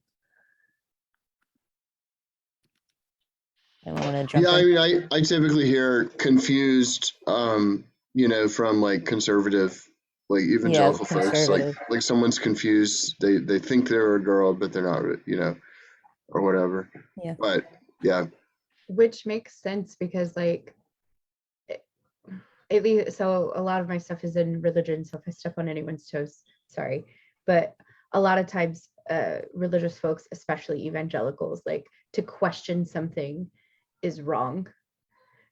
I want to jump Yeah, I in. mean, I typically hear confused, from like conservative, like Yeah, evangelical folks, conservative. like someone's confused. They think they're a girl, but they're not, or whatever. Yeah. But yeah, Which makes sense because like at least, so a lot of my stuff is in religion, so if I step on anyone's toes, sorry. But a lot of times religious folks, especially evangelicals, like to question something is wrong.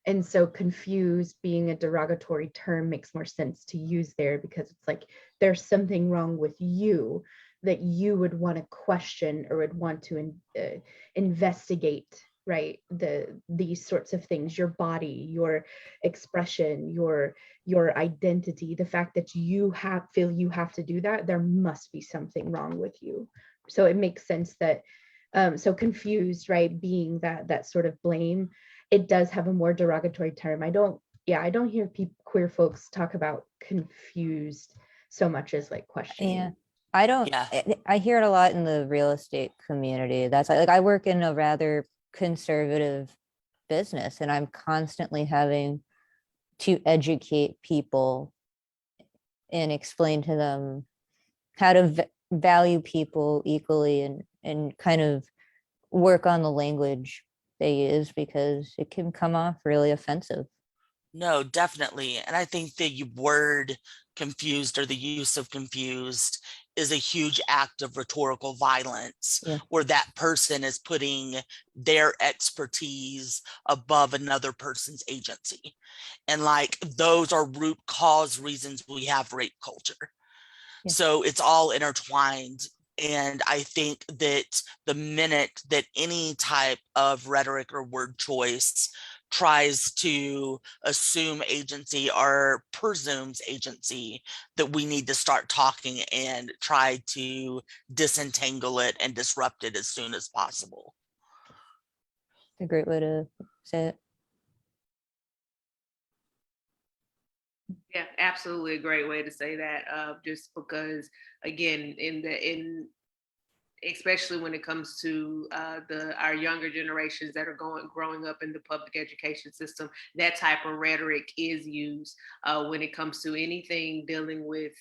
And so confused being a derogatory term makes more sense to use there, because it's like there's something wrong with you that you would want to question or would want to investigate, right? These sorts of things, your body, your expression, your identity, the fact that you feel you have to do that, there must be something wrong with you. So it makes sense that so confused, right, being that sort of blame, it does have a more derogatory term. I don't hear queer folks talk about confused so much as like questioning. Yeah. I don't, Yeah. I hear it a lot in the real estate community. That's like I work in a rather conservative business, and I'm constantly having to educate people and explain to them how to value people equally, and kind of work on the language they use, because it can come off really offensive. No, definitely. And I think the word confused, or the use of confused, is a huge act of rhetorical violence, Yeah. where that person is putting their expertise above another person's agency. And like those are root cause reasons we have rape culture. Yeah. So it's all intertwined. And I think that the minute that any type of rhetoric or word choice tries to assume agency or presumes agency, that we need to start talking and try to disentangle it and disrupt it as soon as possible. A great way to say it. Yeah, absolutely a great way to say that. Just because, again, especially when it comes to our younger generations that are growing up in the public education system, that type of rhetoric is used when it comes to anything dealing with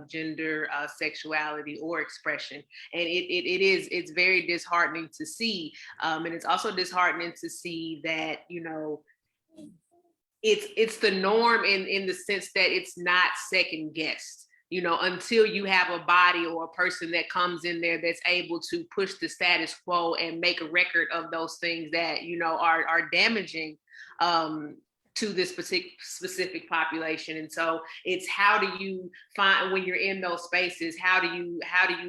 gender, sexuality, or expression. And it's very disheartening to see, and it's also disheartening to see that it's the norm in the sense that it's not second guessed. Until you have a body or a person that comes in there that's able to push the status quo and make a record of those things that, are damaging to this specific population. And so it's, how do you find, when you're in those spaces, how do you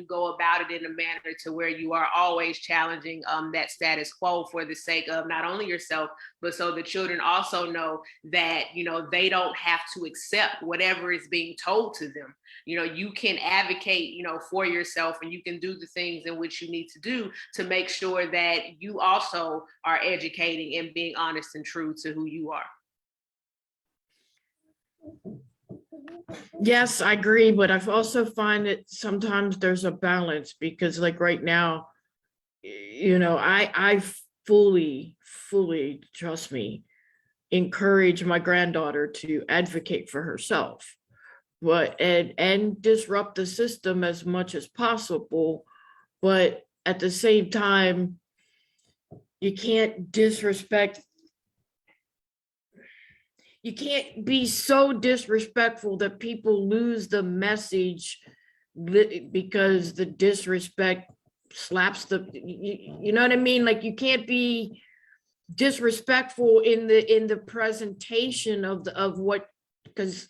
go about it in a manner to where you are always challenging that status quo for the sake of not only yourself, but so the children also know that, they don't have to accept whatever is being told to them. You can advocate, for yourself, and you can do the things in which you need to do to make sure that you also are educating and being honest and true to who you are. Yes, I agree, but I've also find that sometimes there's a balance, because like right now, I fully, trust me, encourage my granddaughter to advocate for herself, but and disrupt the system as much as possible. But at the same time, you can't be so disrespectful that people lose the message because the disrespect slaps you know what I mean? Like, you can't be disrespectful in the presentation of what, because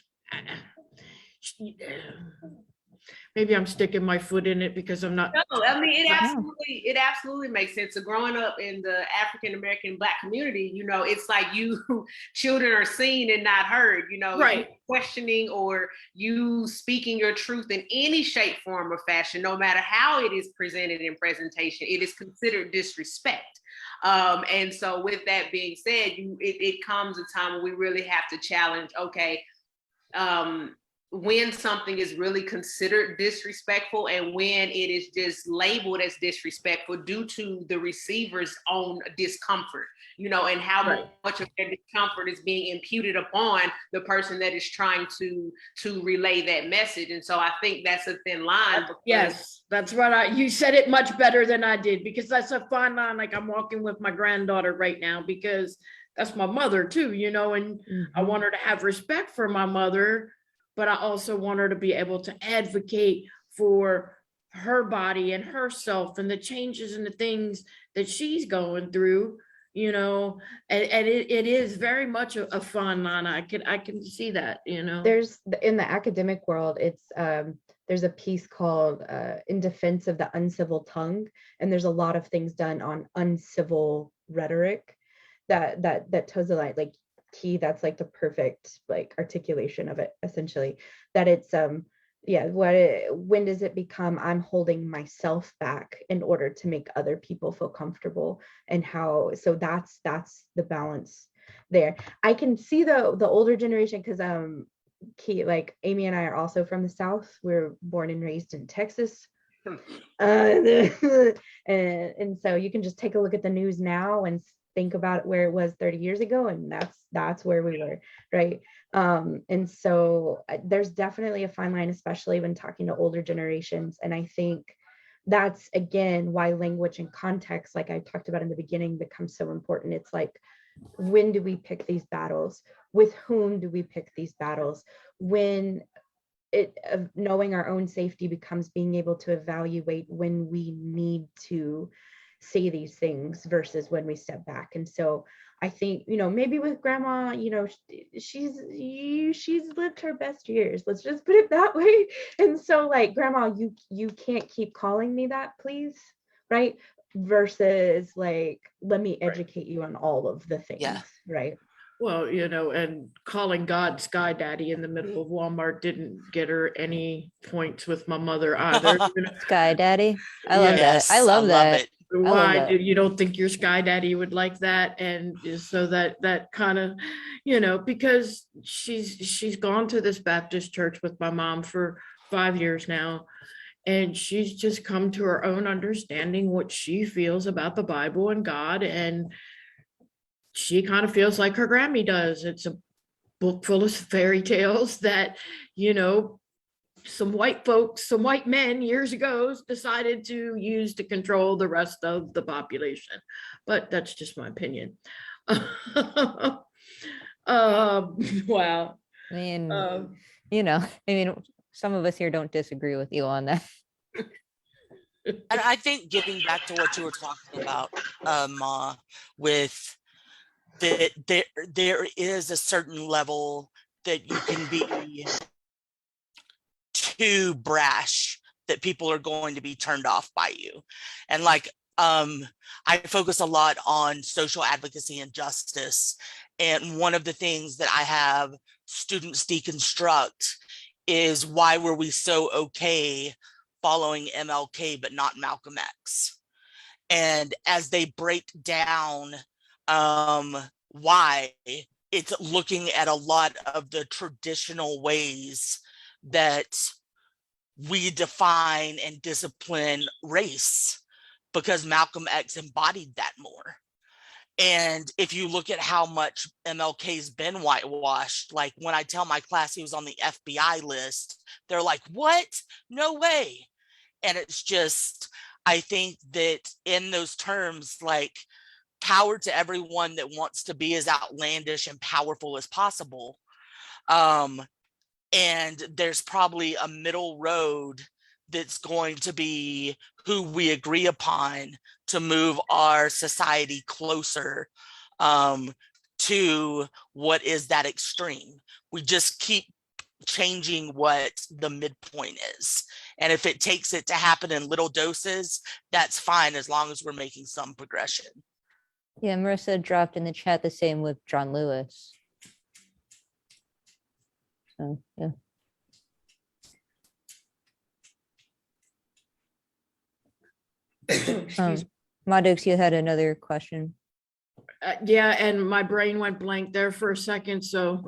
maybe I'm sticking my foot in it because I'm not. No, I mean No. it absolutely makes sense. So growing up in the African American Black community, it's like you children are seen and not heard. Right. You questioning or you speaking your truth in any shape, form, or fashion, no matter how it is presented in presentation, it is considered disrespect. And so, with that being said, it comes a time when we really have to challenge. Okay. When something is really considered disrespectful and when it is just labeled as disrespectful due to the receiver's own discomfort, and how Right. much of their discomfort is being imputed upon the person that is trying to relay that message. And so I think that's a thin line. Yes, that's what you said it much better than I did, because that's a fine line. Like I'm walking with my granddaughter right now because that's my mother too, and I want her to have respect for my mother, but I also want her to be able to advocate for her body and herself and the changes and the things that she's going through, and it is very much a fine line. I can see that, There's in the academic world, it's there's a piece called In Defense of the Uncivil Tongue, and there's a lot of things done on uncivil rhetoric that toes the line. Like that's like the perfect like articulation of it, essentially, that it's when does it become I'm holding myself back in order to make other people feel comfortable, and how, so that's the balance there. I can see the older generation, because like Amy and I are also from the South. We're born and raised in Texas. And so you can just take a look at the news now and think about where it was 30 years ago, and that's where we were, right? And so there's definitely a fine line, especially when talking to older generations. And I think that's, again, why language and context, like I talked about in the beginning, becomes so important. It's like, when do we pick these battles? With whom do we pick these battles? When knowing our own safety becomes being able to evaluate when we need to say these things versus when we step back. And so I think, maybe with grandma, she's lived her best years. Let's just put it that way. And so like, grandma, you can't keep calling me that, please. Right. Versus like, let me educate you on all of the things. Yeah. Right. Well, and calling God Sky Daddy in the middle of Walmart didn't get her any points with my mother either. Sky Daddy. I love Yes, that. I love that. it. Why that. you don't think your Sky Daddy would like that? And so that kind of, because she's gone to this Baptist church with my mom for 5 years now. And she's just come to her own understanding what she feels about the Bible and God. And she kind of feels like her Grammy does. It's a book full of fairy tales that, some white men years ago decided to use to control the rest of the population. But that's just my opinion. Wow. I mean, some of us here don't disagree with you on that. And I think getting back to what you were talking about, Ma, with that there is a certain level that you can be too brash that people are going to be turned off by you. And like, I focus a lot on social advocacy and justice. And one of the things that I have students deconstruct is, why were we so okay following MLK but not Malcolm X? And as they break down why, it's looking at a lot of the traditional ways that we define and discipline race, because Malcolm X embodied that more. And if you look at how much MLK's been whitewashed, like when I tell my class he was on the FBI list, they're like, what? No way. And it's just, I think that in those terms, like, power to everyone that wants to be as outlandish and powerful as possible. And there's probably a middle road that's going to be who we agree upon to move our society closer to what is that extreme. We just keep changing what the midpoint is. And if it takes it to happen in little doses, that's fine, as long as we're making some progression. Yeah, Marissa dropped in the chat the same with John Lewis. So, yeah. Madux, you had another question. Yeah, and my brain went blank there for a second, so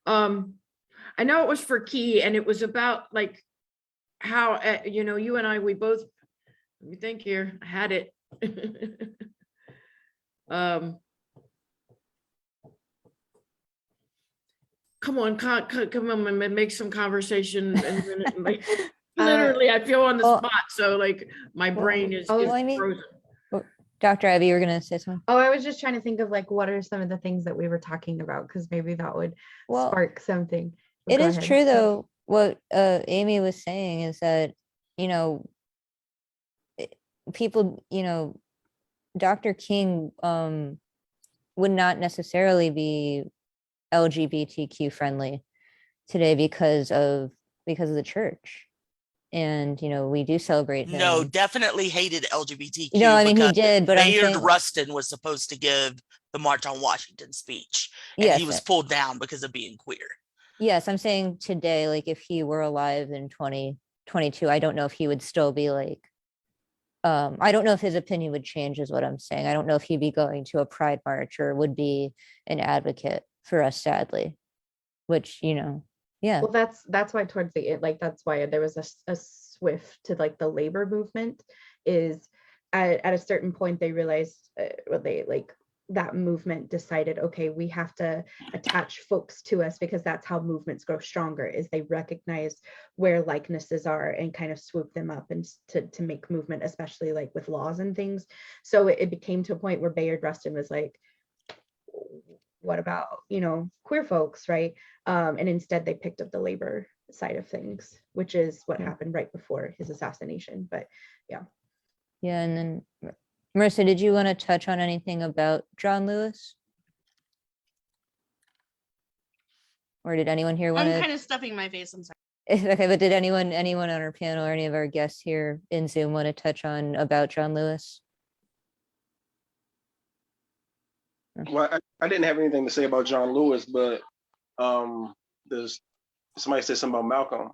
I know it was for Key, and it was about like how you and I, we both, let me think here, I had it. Come on, come on, and make some conversation. And like, literally, I feel on the well, spot, so like my brain is frozen. Dr. Ivey, you were gonna say something? Oh, I was just trying to think of like, what are some of the things that we were talking about? Because maybe that would spark something. It is true though, what Amy was saying is that, people, Dr. King would not necessarily be LGBTQ friendly today because of the church. And we do celebrate him. No, definitely hated LGBTQ. No, I mean he did, but Bayard Rustin was supposed to give the March on Washington speech, and he was pulled down because of being queer. Yes, I'm saying today, like if he were alive in 2022, I don't know if he would still be like, I don't know if his opinion would change, is what I'm saying. I don't know if he'd be going to a pride march or would be an advocate for us, sadly, which, yeah. Well, that's why towards the end, like, that's why there was a swift to like the labor movement, is at a certain point they realized that movement decided, okay, we have to attach folks to us, because that's how movements grow stronger, is they recognize where likenesses are and kind of swoop them up and to make movement, especially like with laws and things. So it became to a point where Bayard Rustin was like, what about, queer folks, right? And instead they picked up the labor side of things, which is what happened right before his assassination. But yeah. Yeah, and then Marissa, did you want to touch on anything about John Lewis? Or did anyone here want to? I'm kind of stuffing my face, I'm sorry. Okay, but did anyone on our panel or any of our guests here in Zoom want to touch on about John Lewis? Well, I didn't have anything to say about John Lewis, but there's somebody said something about Malcolm,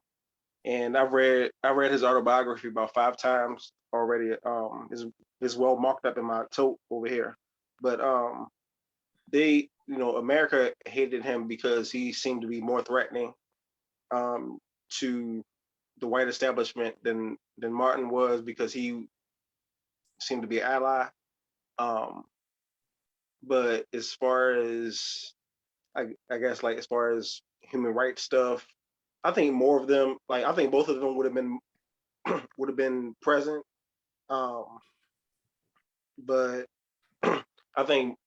and I read his autobiography about 5 times already. Is well marked up in my tote over here. But they, America hated him because he seemed to be more threatening to the white establishment than Martin was, because he seemed to be an ally. But as far as I guess, like, as far as human rights stuff, I think more of them, like, I think both of them would have been present. But I think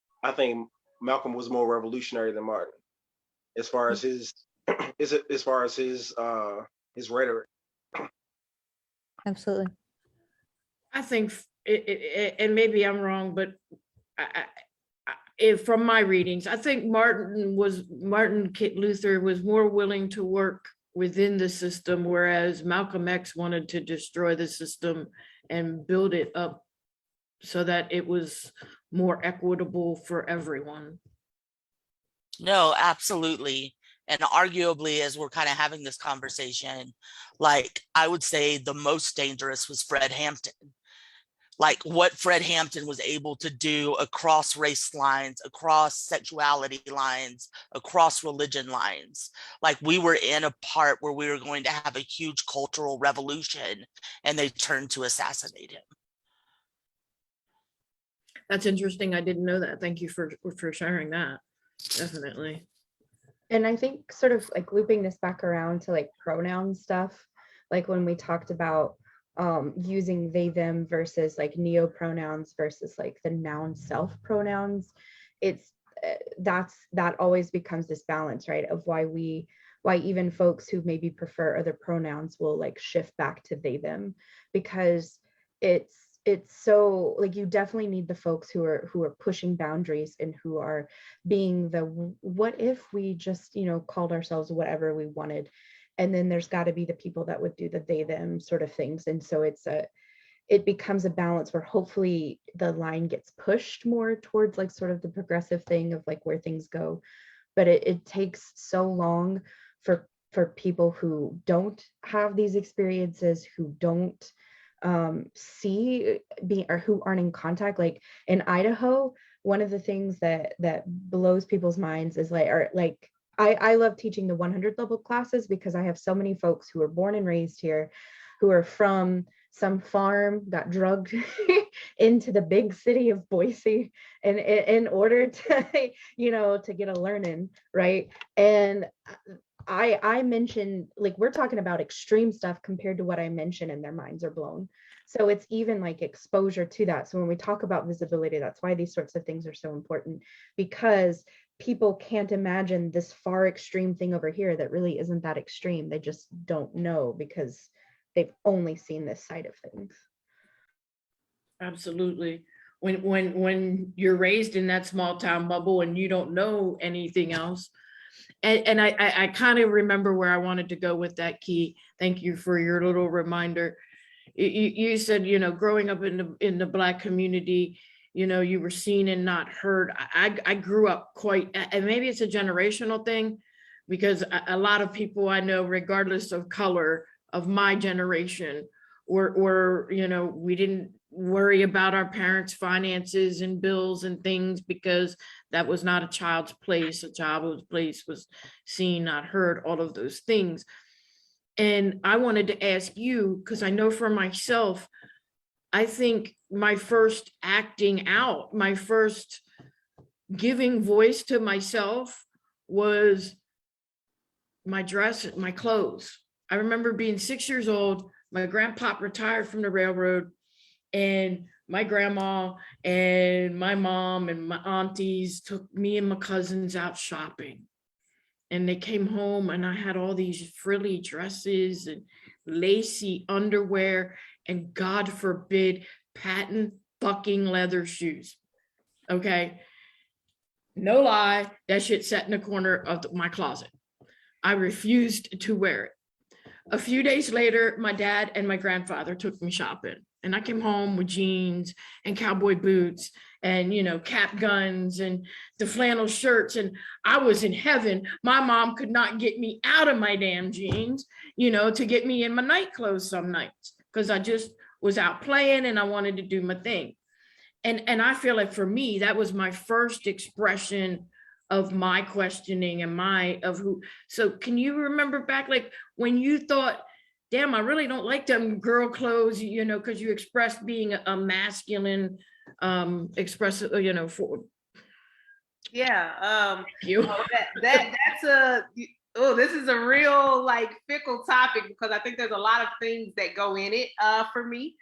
Malcolm was more revolutionary than Martin, as far as his his rhetoric. Absolutely. I think and maybe I'm wrong, but from my readings, I think Martin Luther was more willing to work within the system, whereas Malcolm X wanted to destroy the system and build it up so that it was more equitable for everyone. No, absolutely. And arguably, as we're kind of having this conversation, like, I would say the most dangerous was Fred Hampton. Like, what Fred Hampton was able to do across race lines, across sexuality lines, across religion lines. Like, we were in a part where we were going to have a huge cultural revolution, and they turned to assassinate him. That's interesting. I didn't know that. Thank you for sharing that. Definitely. And I think sort of like looping this back around to like pronoun stuff, like when we talked about using they them versus like neo pronouns versus like the noun self pronouns, it's that always becomes this balance, right, of why even folks who maybe prefer other pronouns will like shift back to they them, because it's it's so like, you definitely need the folks who are pushing boundaries and who are being the, what if we just, you know, called ourselves whatever we wanted. And then there's got to be the people that would do the they them sort of things. And so it becomes a balance where hopefully the line gets pushed more towards like sort of the progressive thing of like where things go. But it takes so long for people who don't have these experiences, who don't see being, or who aren't in contact. Like in Idaho, one of the things that blows people's minds is like, or like, I love teaching the 100 level classes because I have so many folks who are born and raised here, who are from some farm, got drugged into the big city of Boise and in order to, you know, to get a learning, right? And I mentioned, like, we're talking about extreme stuff compared to what I mentioned, and their minds are blown. So it's even like exposure to that. So when we talk about visibility, that's why these sorts of things are so important, because people can't imagine this far extreme thing over here that really isn't that extreme. They just don't know because they've only seen this side of things. Absolutely. When you're raised in that small town bubble and you don't know anything else. And I kind of remember where I wanted to go with that, Key. Thank you for your little reminder. You said, you know, growing up in the Black community, you know, you were seen and not heard. I grew up quite, and maybe it's a generational thing, because a lot of people I know, regardless of color, of my generation, were, you know, we didn't worry about our parents' finances and bills and things because that was not a child's place. A child's place was seen, not heard, all of those things. And I wanted to ask you, because I know for myself, I think my first acting out, my first giving voice to myself was my dress, my clothes. I remember being 6 years old. My grandpa retired from the railroad, and my grandma and my mom and my aunties took me and my cousins out shopping. And they came home and I had all these frilly dresses and lacy underwear and, God forbid, patent fucking leather shoes. Okay. No lie, that shit sat in the corner of my closet. I refused to wear it. A few days later, my dad and my grandfather took me shopping, and I came home with jeans and cowboy boots and, you know, cap guns and the flannel shirts, and I was in heaven. My mom could not get me out of my damn jeans, you know, to get me in my night clothes some nights, because I just was out playing and I wanted to do my thing. And I feel like for me, that was my first expression of my questioning and of who. So can you remember back, like, when you thought, damn, I really don't like them girl clothes, you know, because you expressed being a masculine, expressive, you know, for. Yeah. You. This is a real like fickle topic, because I think there's a lot of things that go in it for me.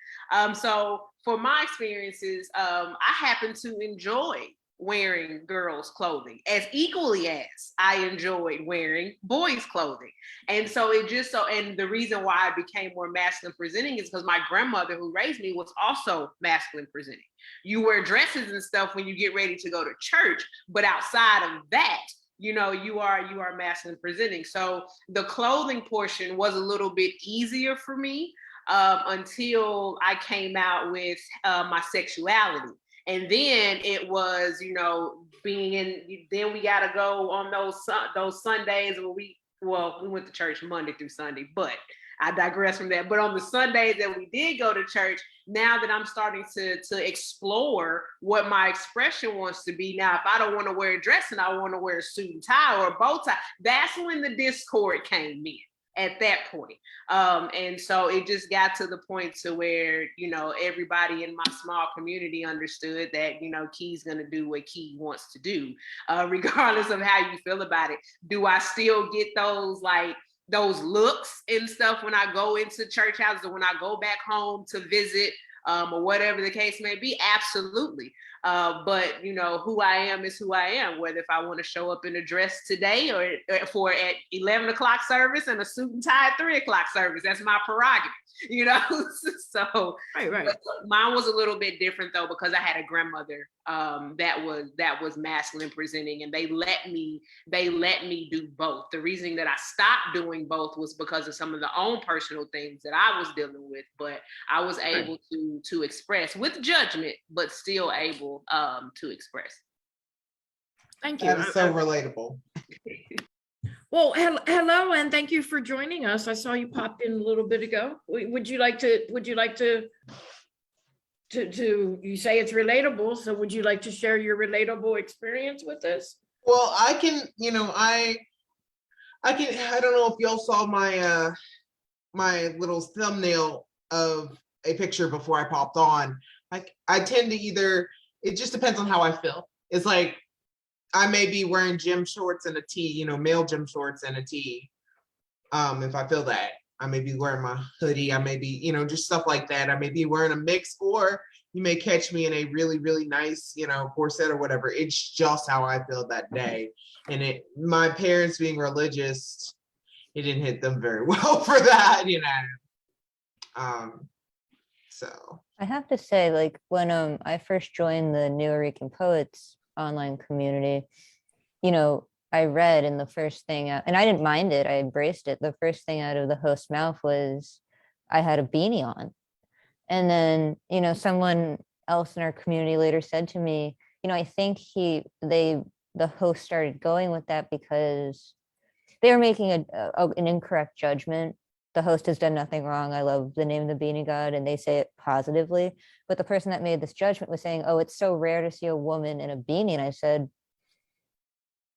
So for my experiences, I happen to enjoy wearing girls' clothing as equally as I enjoyed wearing boys' clothing. And so and the reason why I became more masculine presenting is because my grandmother who raised me was also masculine presenting. You wear dresses and stuff when you get ready to go to church, but outside of that, you know, you are masculine presenting. So the clothing portion was a little bit easier for me until I came out with my sexuality. And then it was, you know, then we got to go on those Sundays where we went to church Monday through Sunday, but I digress from that. But on the Sundays that we did go to church, now that I'm starting to explore what my expression wants to be. Now, if I don't want to wear a dress and I want to wear a suit and tie or a bow tie, that's when the discord came in at that point. And so it just got to the point to where, you know, everybody in my small community understood that, you know, Key's going to do what Key wants to do, regardless of how you feel about it. Do I still get those looks and stuff when I go into church houses or when I go back home to visit or whatever the case may be, absolutely. But you know, who I am is who I am, whether if I want to show up in a dress today or for at 11 o'clock service and a suit and tie at 3 o'clock service, that's my prerogative, you know? So Right. mine was a little bit different though, because I had a grandmother that was masculine presenting, and they let me do both. The reason that I stopped doing both was because of some of the own personal things that I was dealing with, but I was able to express with judgment, but still able to express. Thank you. That is so relatable. Well, hello, and thank you for joining us. I saw you popped in a little bit ago. Would you like to you say it's relatable, so would you like to share your relatable experience with us? Well, I can, you know, I don't know if y'all saw my my little thumbnail of a picture before I popped on. Like, I tend to either, it just depends on how I feel. It's like I may be wearing gym shorts and a tee, you know, male gym shorts and a tee. If I feel that, I may be wearing my hoodie. I may be, you know, just stuff like that. I may be wearing a mix, or you may catch me in a really, really nice, you know, corset or whatever. It's just how I feel that day. And my parents being religious, it didn't hit them very well for that, you know. So I have to say, like, when I first joined the New Eureka Poets online community, you know, I read, and the first thing out, and I didn't mind it, I embraced it. The first thing out of the host's mouth was I had a beanie on. And then, you know, someone else in our community later said to me, you know, I think the host started going with that because they were making an incorrect judgment. The host has done nothing wrong. I love the name of the Beanie God, and they say it positively. But the person that made this judgment was saying, oh, it's so rare to see a woman in a beanie. And I said,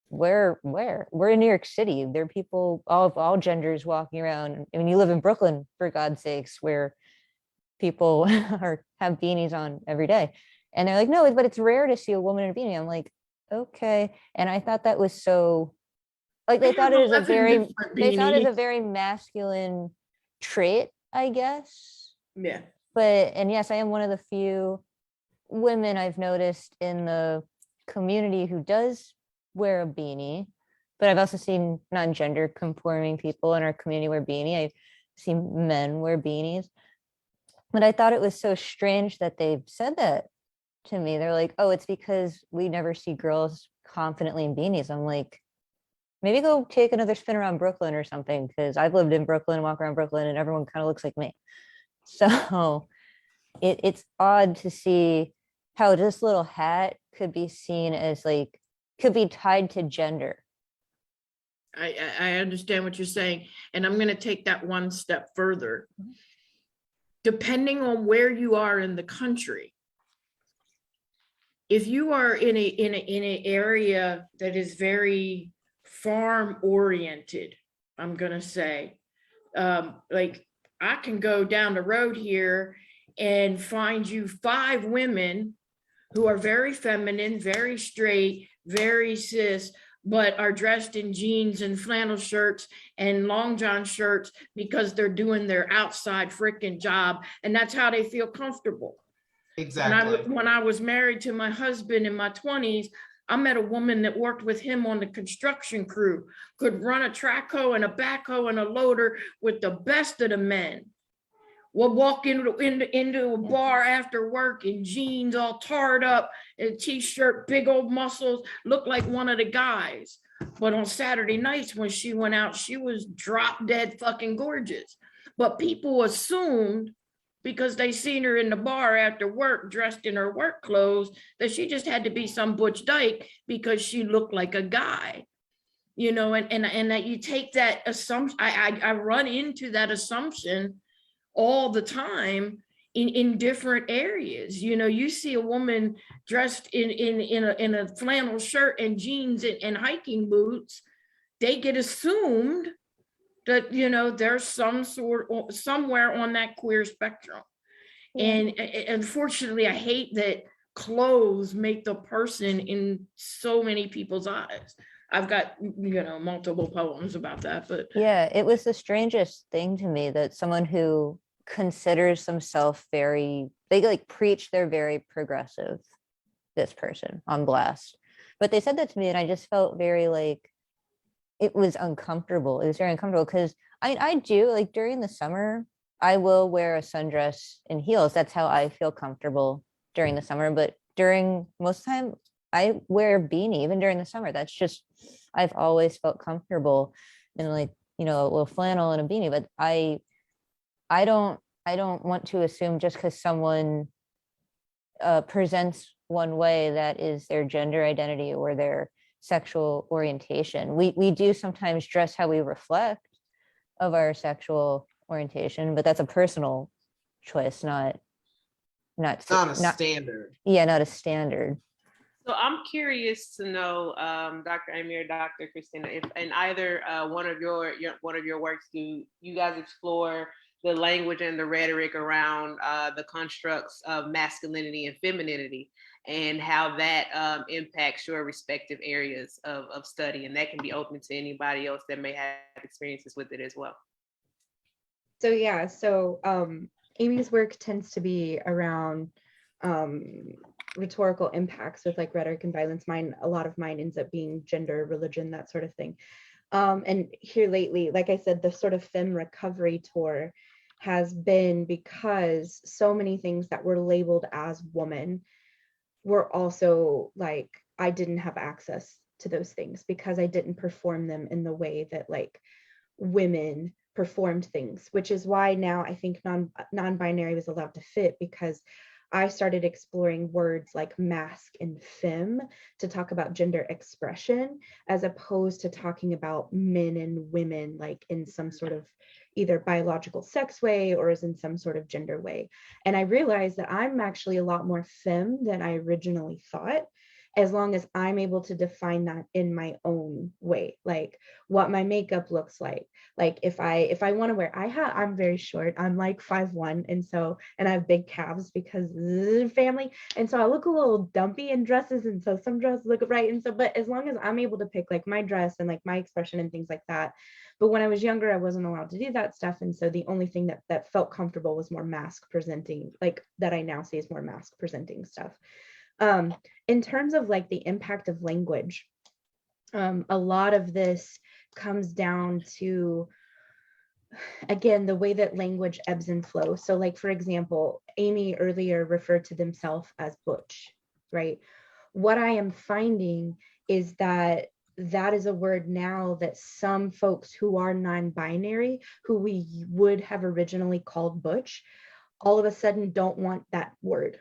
where? We're in New York City. There are people of all genders walking around. I mean, you live in Brooklyn, for God's sakes, where people have beanies on every day. And they're like, no, but it's rare to see a woman in a beanie. I'm like, okay. And I thought that was so, like, they thought it was a very masculine trait, I guess. Yeah. And yes, I am one of the few women I've noticed in the community who does wear a beanie, but I've also seen non-gender conforming people in our community wear beanie. I've seen men wear beanies, but I thought it was so strange that they said that to me. They're like, oh, it's because we never see girls confidently in beanies. I'm like, maybe go take another spin around Brooklyn or something, because I've lived in Brooklyn, walk around Brooklyn, and everyone kind of looks like me. So it's odd to see how this little hat could be seen as, like, could be tied to gender. I understand what you're saying, and I'm going to take that one step further. Depending on where you are in the country, if you are in an area that is very farm oriented, I'm going to say, like, I can go down the road here and find you 5 women who are very feminine, very straight, very cis, but are dressed in jeans and flannel shirts and long john shirts because they're doing their outside freaking job, and that's how they feel comfortable. exactly. When I was married to my husband in my 20s, I met a woman that worked with him on the construction crew, could run a track hoe and a backhoe and a loader with the best of the men. Would walk into a bar after work in jeans, all tarred up, and a t-shirt, big old muscles, looked like one of the guys. But on Saturday nights when she went out, she was drop dead fucking gorgeous. But people assumed, because they seen her in the bar after work dressed in her work clothes, that she just had to be some butch dyke because she looked like a guy. You know, and that you take that assumption. I run into that assumption all the time in different areas. You know, you see a woman dressed in a flannel shirt and jeans and hiking boots, they get assumed that, you know, there's somewhere on that queer spectrum. Yeah. And unfortunately, I hate that clothes make the person in so many people's eyes. I've got, you know, multiple poems about that, but yeah, it was the strangest thing to me that someone who considers themselves very, they like preach they're very progressive, this person on blast. But they said that to me and I just felt very like, it was uncomfortable. It was very uncomfortable because I do like during the summer, I will wear a sundress and heels. That's how I feel comfortable during the summer. But during most of the time, I wear a beanie even during the summer. That's just, I've always felt comfortable in like, you know, a little flannel and a beanie. But I don't want to assume just because someone presents one way that is their gender identity or their sexual orientation. We do sometimes dress how we reflect of our sexual orientation, but that's a personal choice, not Not a standard. Yeah, not a standard. So I'm curious to know, Dr. Amy or Dr. Christina, if in either one of your works do you guys explore the language and the rhetoric around the constructs of masculinity and femininity and how that impacts your respective areas of study, and that can be open to anybody else that may have experiences with it as well. So yeah, so Amy's work tends to be around rhetorical impacts with like rhetoric and violence. A lot of mine ends up being gender, religion, that sort of thing. And here lately, like I said, the sort of femme recovery tour has been because so many things that were labeled as woman were also like, I didn't have access to those things because I didn't perform them in the way that like women performed things, which is why now I think non-binary was allowed to fit, because I started exploring words like masc and femme to talk about gender expression, as opposed to talking about men and women like in some sort of either biological sex way or as in some sort of gender way. And I realized that I'm actually a lot more femme than I originally thought, as long as I'm able to define that in my own way, like what my makeup looks like if I want to wear, I'm very short, I'm like 5'1", and I have big calves because family, and so I look a little dumpy in dresses, and so some dresses look right, and so but as long as I'm able to pick like my dress and like my expression and things like that. But when I was younger, I wasn't allowed to do that stuff, and so the only thing that felt comfortable was more masc presenting, like that I now see is more masc presenting stuff. In terms of like the impact of language, a lot of this comes down to, again, the way that language ebbs and flows. So like, for example, Amy earlier referred to themselves as butch, right? What I am finding is that is a word now that some folks who are non-binary, who we would have originally called butch, all of a sudden don't want that word,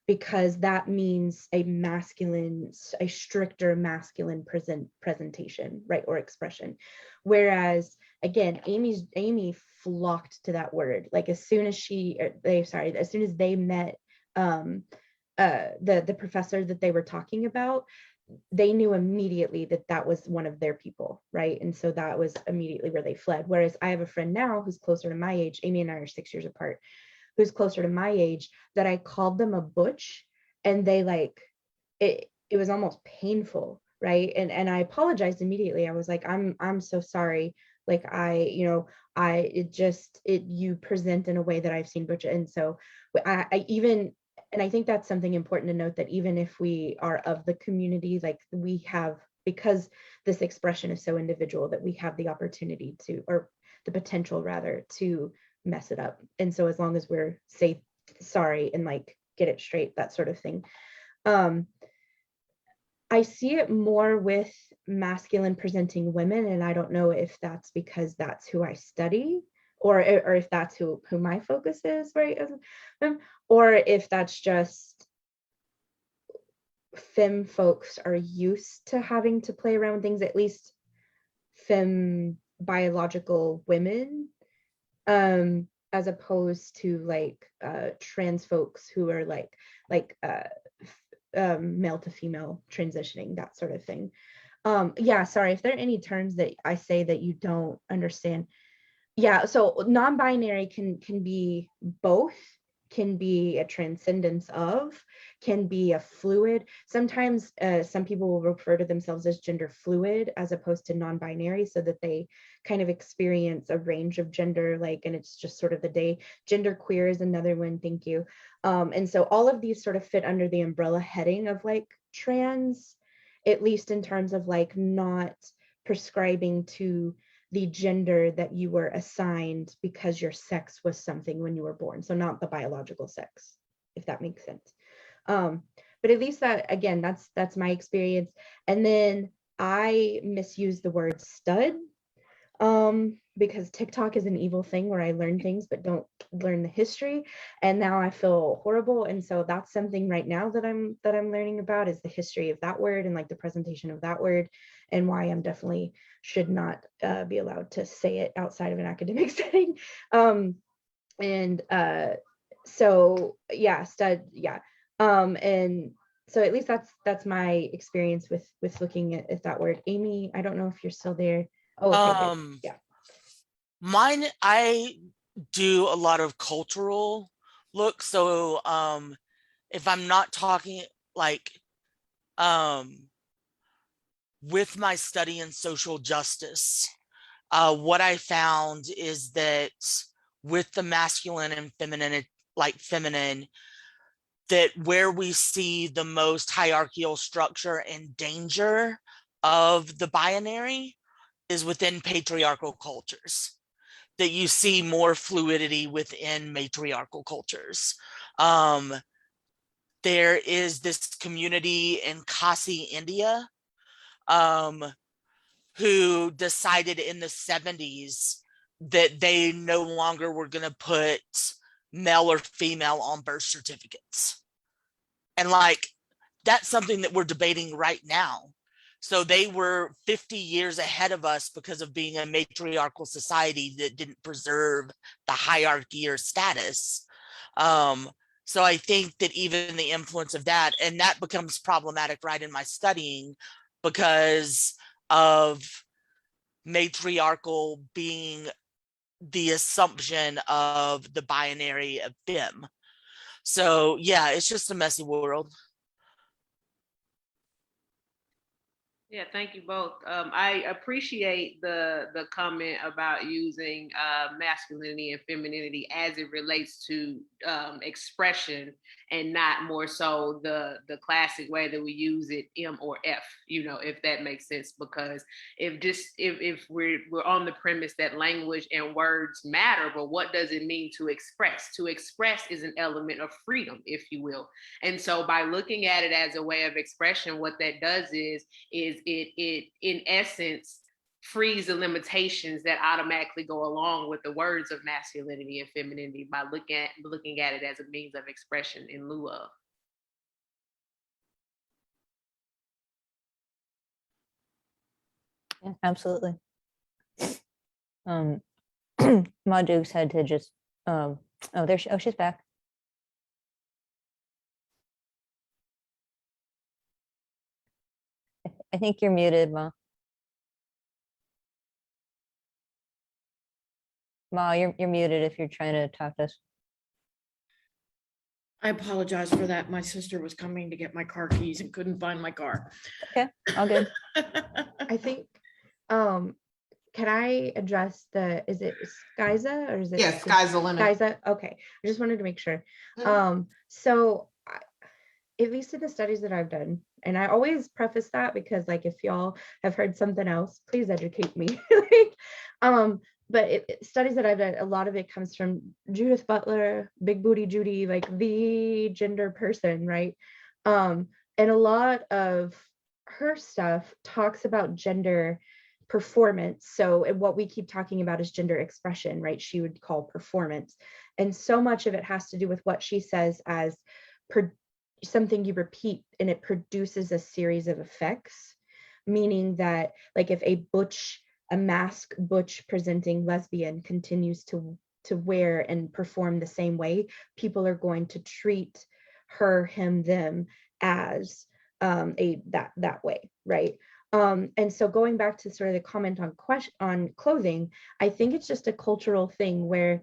because that means a stricter masculine presentation, right, or expression. Whereas again, Amy flocked to that word. Like as soon as they met the professor that they were talking about, they knew immediately that was one of their people, right? And so that was immediately where they fled. Whereas I have a friend now who's closer to my age, Amy and I are 6 years apart, who's closer to my age, that I called them a butch, and they like it was almost painful, right? And I apologized immediately. I was like, I'm so sorry. Like you present in a way that I've seen butch. And so I think that's something important to note, that even if we are of the community, like we have, because this expression is so individual, that we have the opportunity to, or the potential rather, to mess it up. And so as long as we're say sorry and like get it straight, that sort of thing. I see it more with masculine presenting women, and I don't know if that's because that's who I study, or if that's who my focus is, right? Or if that's just femme folks are used to having to play around with things, at least femme biological women, as opposed to like trans folks who are like male to female transitioning, that sort of thing. Yeah, sorry if there are any terms that I say that you don't understand. Yeah, so non-binary can be both, can be a transcendence of, can be a fluid. Sometimes some people will refer to themselves as gender fluid as opposed to non-binary, so that they kind of experience a range of gender, like, and it's just sort of the day. Gender queer is another one, thank you. And so all of these sort of fit under the umbrella heading of like trans, at least in terms of like not prescribing to the gender that you were assigned because your sex was something when you were born. So not the biological sex, if that makes sense. But at least that, again, that's my experience. And then I misuse the word stud because TikTok is an evil thing where I learn things but don't learn the history, and now I feel horrible. And so that's something right now that I'm learning about, is the history of that word and like the presentation of that word, and why I'm definitely should not be allowed to say it outside of an academic setting. And so yeah, stud, yeah. And so at least that's my experience with looking at that word. Amy, I don't know if you're still there. Oh, okay, good. Yeah. Mine, I do a lot of cultural look. So if I'm not talking like with my study in social justice, what I found is that with the masculine and feminine, that where we see the most hierarchical structure and danger of the binary is within patriarchal cultures, that you see more fluidity within matriarchal cultures. There is this community in Kasi, India, who decided in the 70s that they no longer were going to put male or female on birth certificates. And like, that's something that we're debating right now. So they were 50 years ahead of us because of being a matriarchal society that didn't preserve the hierarchy or status. So I think that even the influence of that, and that becomes problematic right in my studying because of matriarchal being the assumption of the binary of fem. So yeah, it's just a messy world. Yeah, thank you both. I appreciate the comment about using masculinity and femininity as it relates to expression, and not more so the classic way that we use it, M or F, you know, if that makes sense. Because if we're on the premise that language and words matter, but what does it mean to express? To express is an element of freedom, if you will. And so by looking at it as a way of expression, what that does is it in essence frees the limitations that automatically go along with the words of masculinity and femininity by looking at it as a means of expression in lieu of. Yeah, absolutely. Ma Dukes had to just oh, there she, oh, she's back. I think you're muted, Ma. Ma, you're muted if you're trying to talk to us. I apologize for that. My sister was coming to get my car keys and couldn't find my car. Okay, all good. I think, can I address is it Skyza or is it? Yes, Skyza Leonard. Skyza, okay. I just wanted to make sure. So at least in the studies that I've done, and I always preface that because like, if y'all have heard something else, please educate me. But studies that I've done, a lot of it comes from Judith Butler, Big Booty Judy, like the gender person, right? And a lot of her stuff talks about gender performance. So what we keep talking about is gender expression, right? She would call performance. And so much of it has to do with what she says as something you repeat and it produces a series of effects, meaning that like if a mask butch presenting lesbian continues to wear and perform the same way, people are going to treat her, him, them as that way, right? And so going back to sort of the comment on clothing, I think it's just a cultural thing where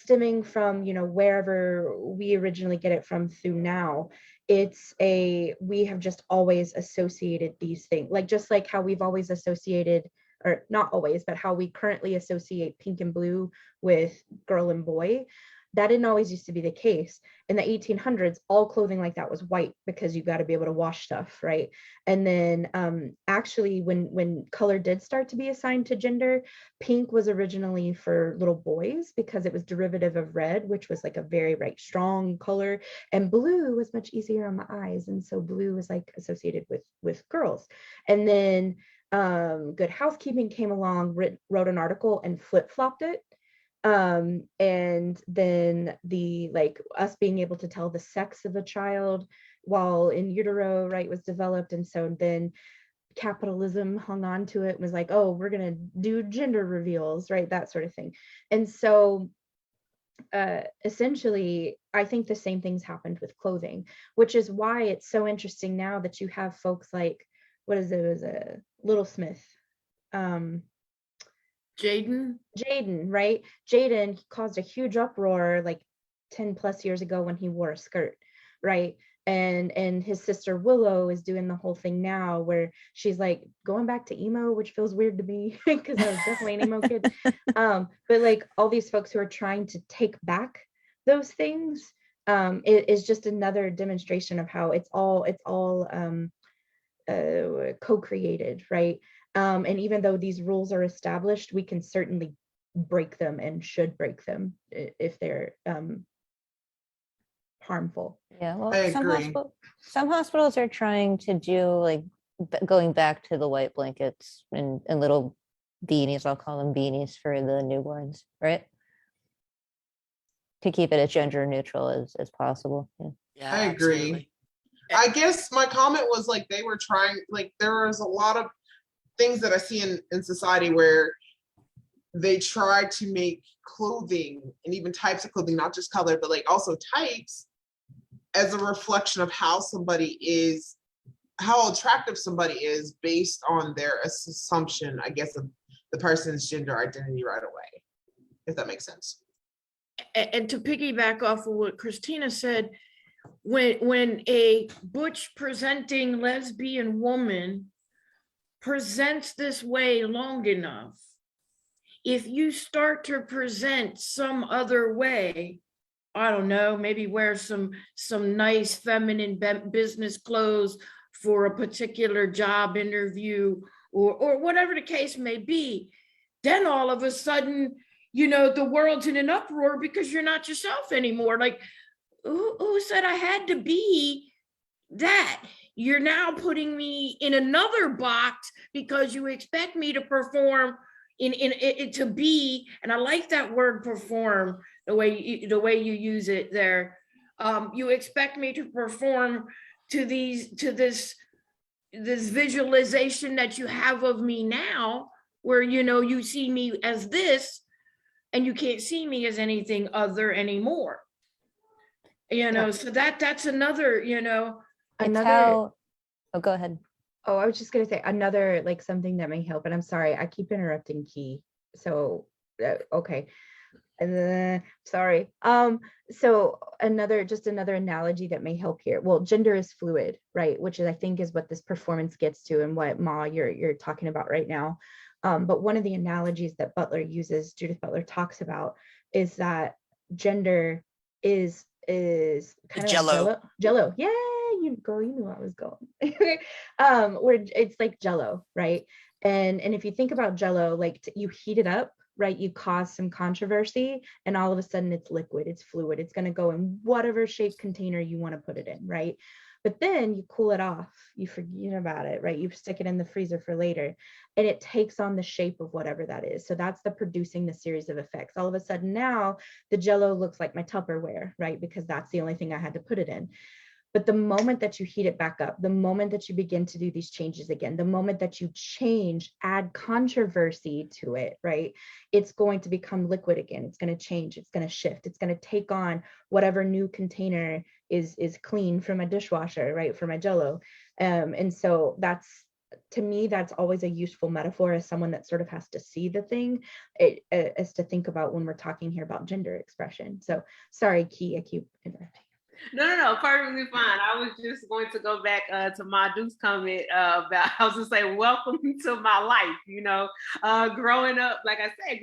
stemming from, you know, wherever we originally get it from through now, we have just always associated these things, like just like how we've always associated, or not always, but how we currently associate pink and blue with girl and boy. That didn't always used to be the case. In the 1800s, all clothing like that was white because you got to be able to wash stuff, right? And then actually, when color did start to be assigned to gender, pink was originally for little boys because it was derivative of red, which was like a very strong color, and blue was much easier on my eyes, and so blue was like associated with girls. And then Good Housekeeping came along, wrote an article and flip-flopped it. And then the us being able to tell the sex of a child while in utero, right, was developed. And so then capitalism hung on to it and was like, oh, we're gonna do gender reveals, right, that sort of thing. And so essentially, I think the same things happened with clothing, which is why it's so interesting now that you have folks like, what is it, was a Little Smith, Jaden, right? Jaden caused a huge uproar like 10 plus years ago when he wore a skirt, right? And his sister Willow is doing the whole thing now where she's like going back to emo, which feels weird to me because I was definitely an emo kid. But like all these folks who are trying to take back those things, it is just another demonstration of how it's all co-created, right? And even though these rules are established, we can certainly break them and should break them if they're harmful. Yeah, well, I agree. some hospitals are trying to do like going back to the white blankets and little beanies, I'll call them beanies for the newborns, right? To keep it as gender neutral as possible. Yeah. Yeah, I agree. absolutely. I guess my comment was like they were trying, like there was a lot of things that I see in society where they try to make clothing and even types of clothing, not just color, but like also types, as a reflection of how somebody is, how attractive somebody is based on their assumption, I guess, of the person's gender identity right away, if that makes sense. And to piggyback off of what Christina said, when a butch presenting lesbian woman presents this way long enough, if you start to present some other way, I don't know, maybe wear some nice feminine business clothes for a particular job interview or whatever the case may be, then all of a sudden, you know, the world's in an uproar because you're not yourself anymore. Like, who said I had to be that? You're now putting me in another box because you expect me to perform in to be, and I like that word perform, the way you use it there. You expect me to perform to this visualization that you have of me now, where you know you see me as this and you can't see me as anything other anymore. You know, so that's another, you know, Oh, go ahead. Oh, I was just gonna say another like something that may help, and I'm sorry, I keep interrupting Key. So okay, and sorry. So another analogy that may help here. Well, gender is fluid, right? Which is, I think, is what this performance gets to, and what Ma you're talking about right now. But one of the analogies that Judith Butler talks about, is that gender is kind of Jello. like Jello. Yeah, you knew where I was going. Where it's like Jello, right? And if you think about Jello, like you heat it up, right? You cause some controversy, and all of a sudden it's liquid, it's fluid, it's going to go in whatever shape container you want to put it in, right? But then you cool it off, you forget about it, right? You stick it in the freezer for later, and it takes on the shape of whatever that is. So that's the producing the series of effects. All of a sudden now the Jello looks like my Tupperware, right? Because that's the only thing I had to put it in. But the moment that you heat it back up, the moment that you begin to do these changes again, the moment that you change, add controversy to it, right? It's going to become liquid again. It's going to change. It's going to shift. It's going to take on whatever new container is clean from my dishwasher, right? For my Jello. And so that's to me, that's always a useful metaphor as someone that sort of has to see the thing, is to think about when we're talking here about gender expression. So sorry, Key, I keep interrupting. No, perfectly fine. I was just going to go back to my Duke's comment about, I was going to say, welcome to my life. You know, growing up, like I said,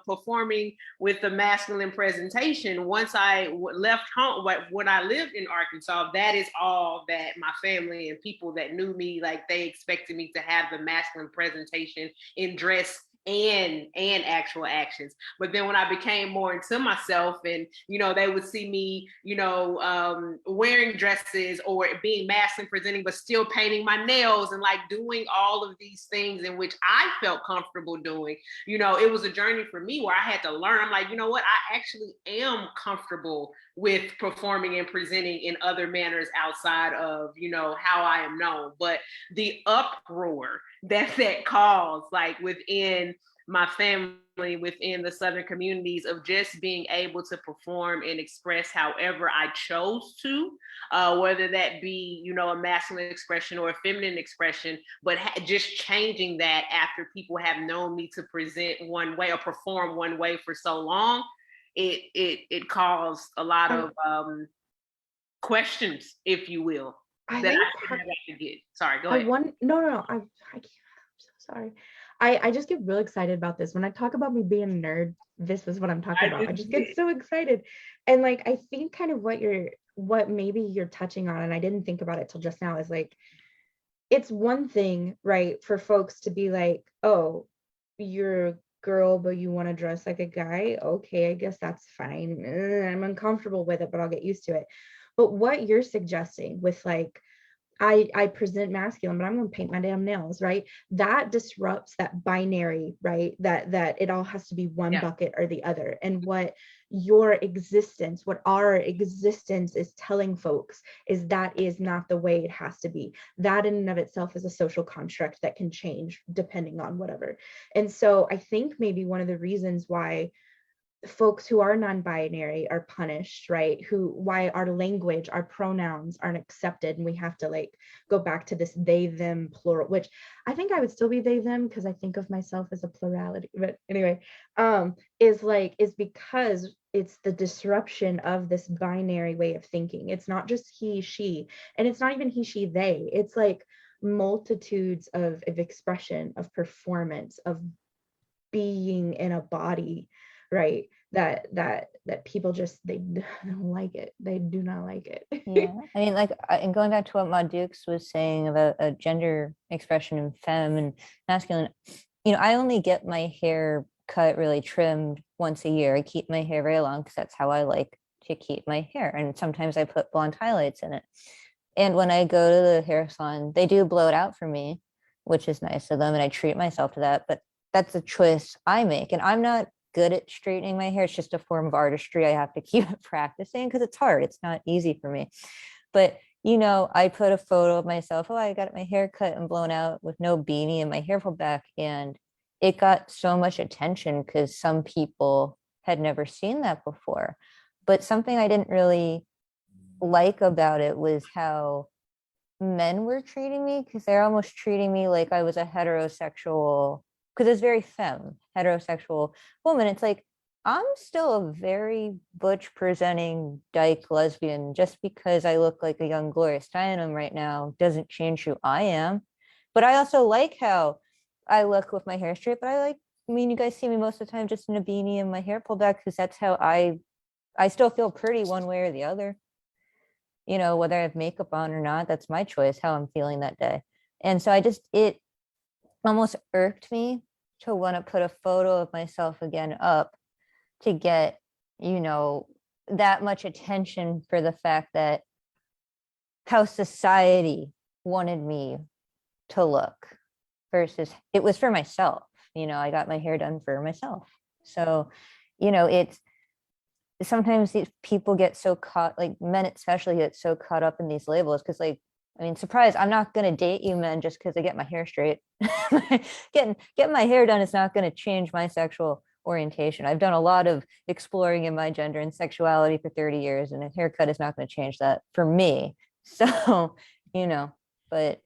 performing with the masculine presentation. Once I left home, when I lived in Arkansas, that is all that my family and people that knew me, like they expected me to have the masculine presentation in dress and actual actions. But then when I became more into myself, and you know, they would see me, you know, wearing dresses or being masculine presenting, but still painting my nails and like doing all of these things in which I felt comfortable doing. You know, it was a journey for me where I had to learn. I'm like, you know what, I actually am comfortable with performing and presenting in other manners outside of, you know, how I am known. But the uproar that caused, like within my family, within the Southern communities, of just being able to perform and express however I chose to, whether that be, you know, a masculine expression or a feminine expression, but just changing that after people have known me to present one way or perform one way for so long, it caused a lot of questions, if you will, that I should have to get. Sorry, go ahead. No. I'm so sorry. I just get real excited about this. When I talk about me being a nerd, this is what I'm talking about. I just get so excited. And like, I think kind of what maybe you're touching on, and I didn't think about it till just now, is like, it's one thing, right, for folks to be like, oh, you're a girl, but you want to dress like a guy. Okay, I guess that's fine. I'm uncomfortable with it, but I'll get used to it. But what you're suggesting with like, I present masculine, but I'm going to paint my damn nails, right? That disrupts that binary, right? That it all has to be one bucket or the other. And what our existence is telling folks is that is not the way it has to be. That in and of itself is a social construct that can change depending on whatever. And so I think maybe one of the reasons why folks who are non-binary are punished, right? Why our language, our pronouns aren't accepted, and we have to like go back to this they, them plural, which I think I would still be they, them, because I think of myself as a plurality. But anyway, is because it's the disruption of this binary way of thinking. It's not just he, she, and it's not even he, she, they. It's like multitudes of expression, of performance, of being in a body, right? That people just they don't like it. They do not like it. Yeah, I mean, like, and going back to what Ma Dukes was saying about a gender expression in femme and masculine, you know, I only get my hair cut really trimmed once a year. I keep my hair very long because that's how I like to keep my hair, and sometimes I put blonde highlights in it. And when I go to the hair salon, they do blow it out for me, which is nice of them, and I treat myself to that. But that's a choice I make, and I'm not good at straightening my hair. It's just a form of artistry. I have to keep practicing because it's hard. It's not easy for me. But, you know, I put a photo of myself. Oh, I got my hair cut and blown out with no beanie and my hair pulled back. And it got so much attention because some people had never seen that before. But something I didn't really like about it was how men were treating me, because they're almost treating me like I was a heterosexual, because it's very femme, heterosexual woman. It's like, I'm still a very butch presenting dyke lesbian. Just because I look like a young Gloria Steinem right now doesn't change who I am. But I also like how I look with my hair straight, but I mean, you guys see me most of the time just in a beanie and my hair pulled back, because that's how I still feel pretty one way or the other. You know, whether I have makeup on or not, that's my choice, how I'm feeling that day. And so it almost irked me to want to put a photo of myself again up to get, you know, that much attention for the fact that how society wanted me to look versus it was for myself. You know, I got my hair done for myself. So, you know, it's sometimes these people get so caught, like men especially get so caught up in these labels, because like, I mean, surprise, I'm not going to date you men just because I get my hair straight. Getting my hair done is not going to change my sexual orientation. I've done a lot of exploring in my gender and sexuality for 30 years, and a haircut is not going to change that for me. So, you know, but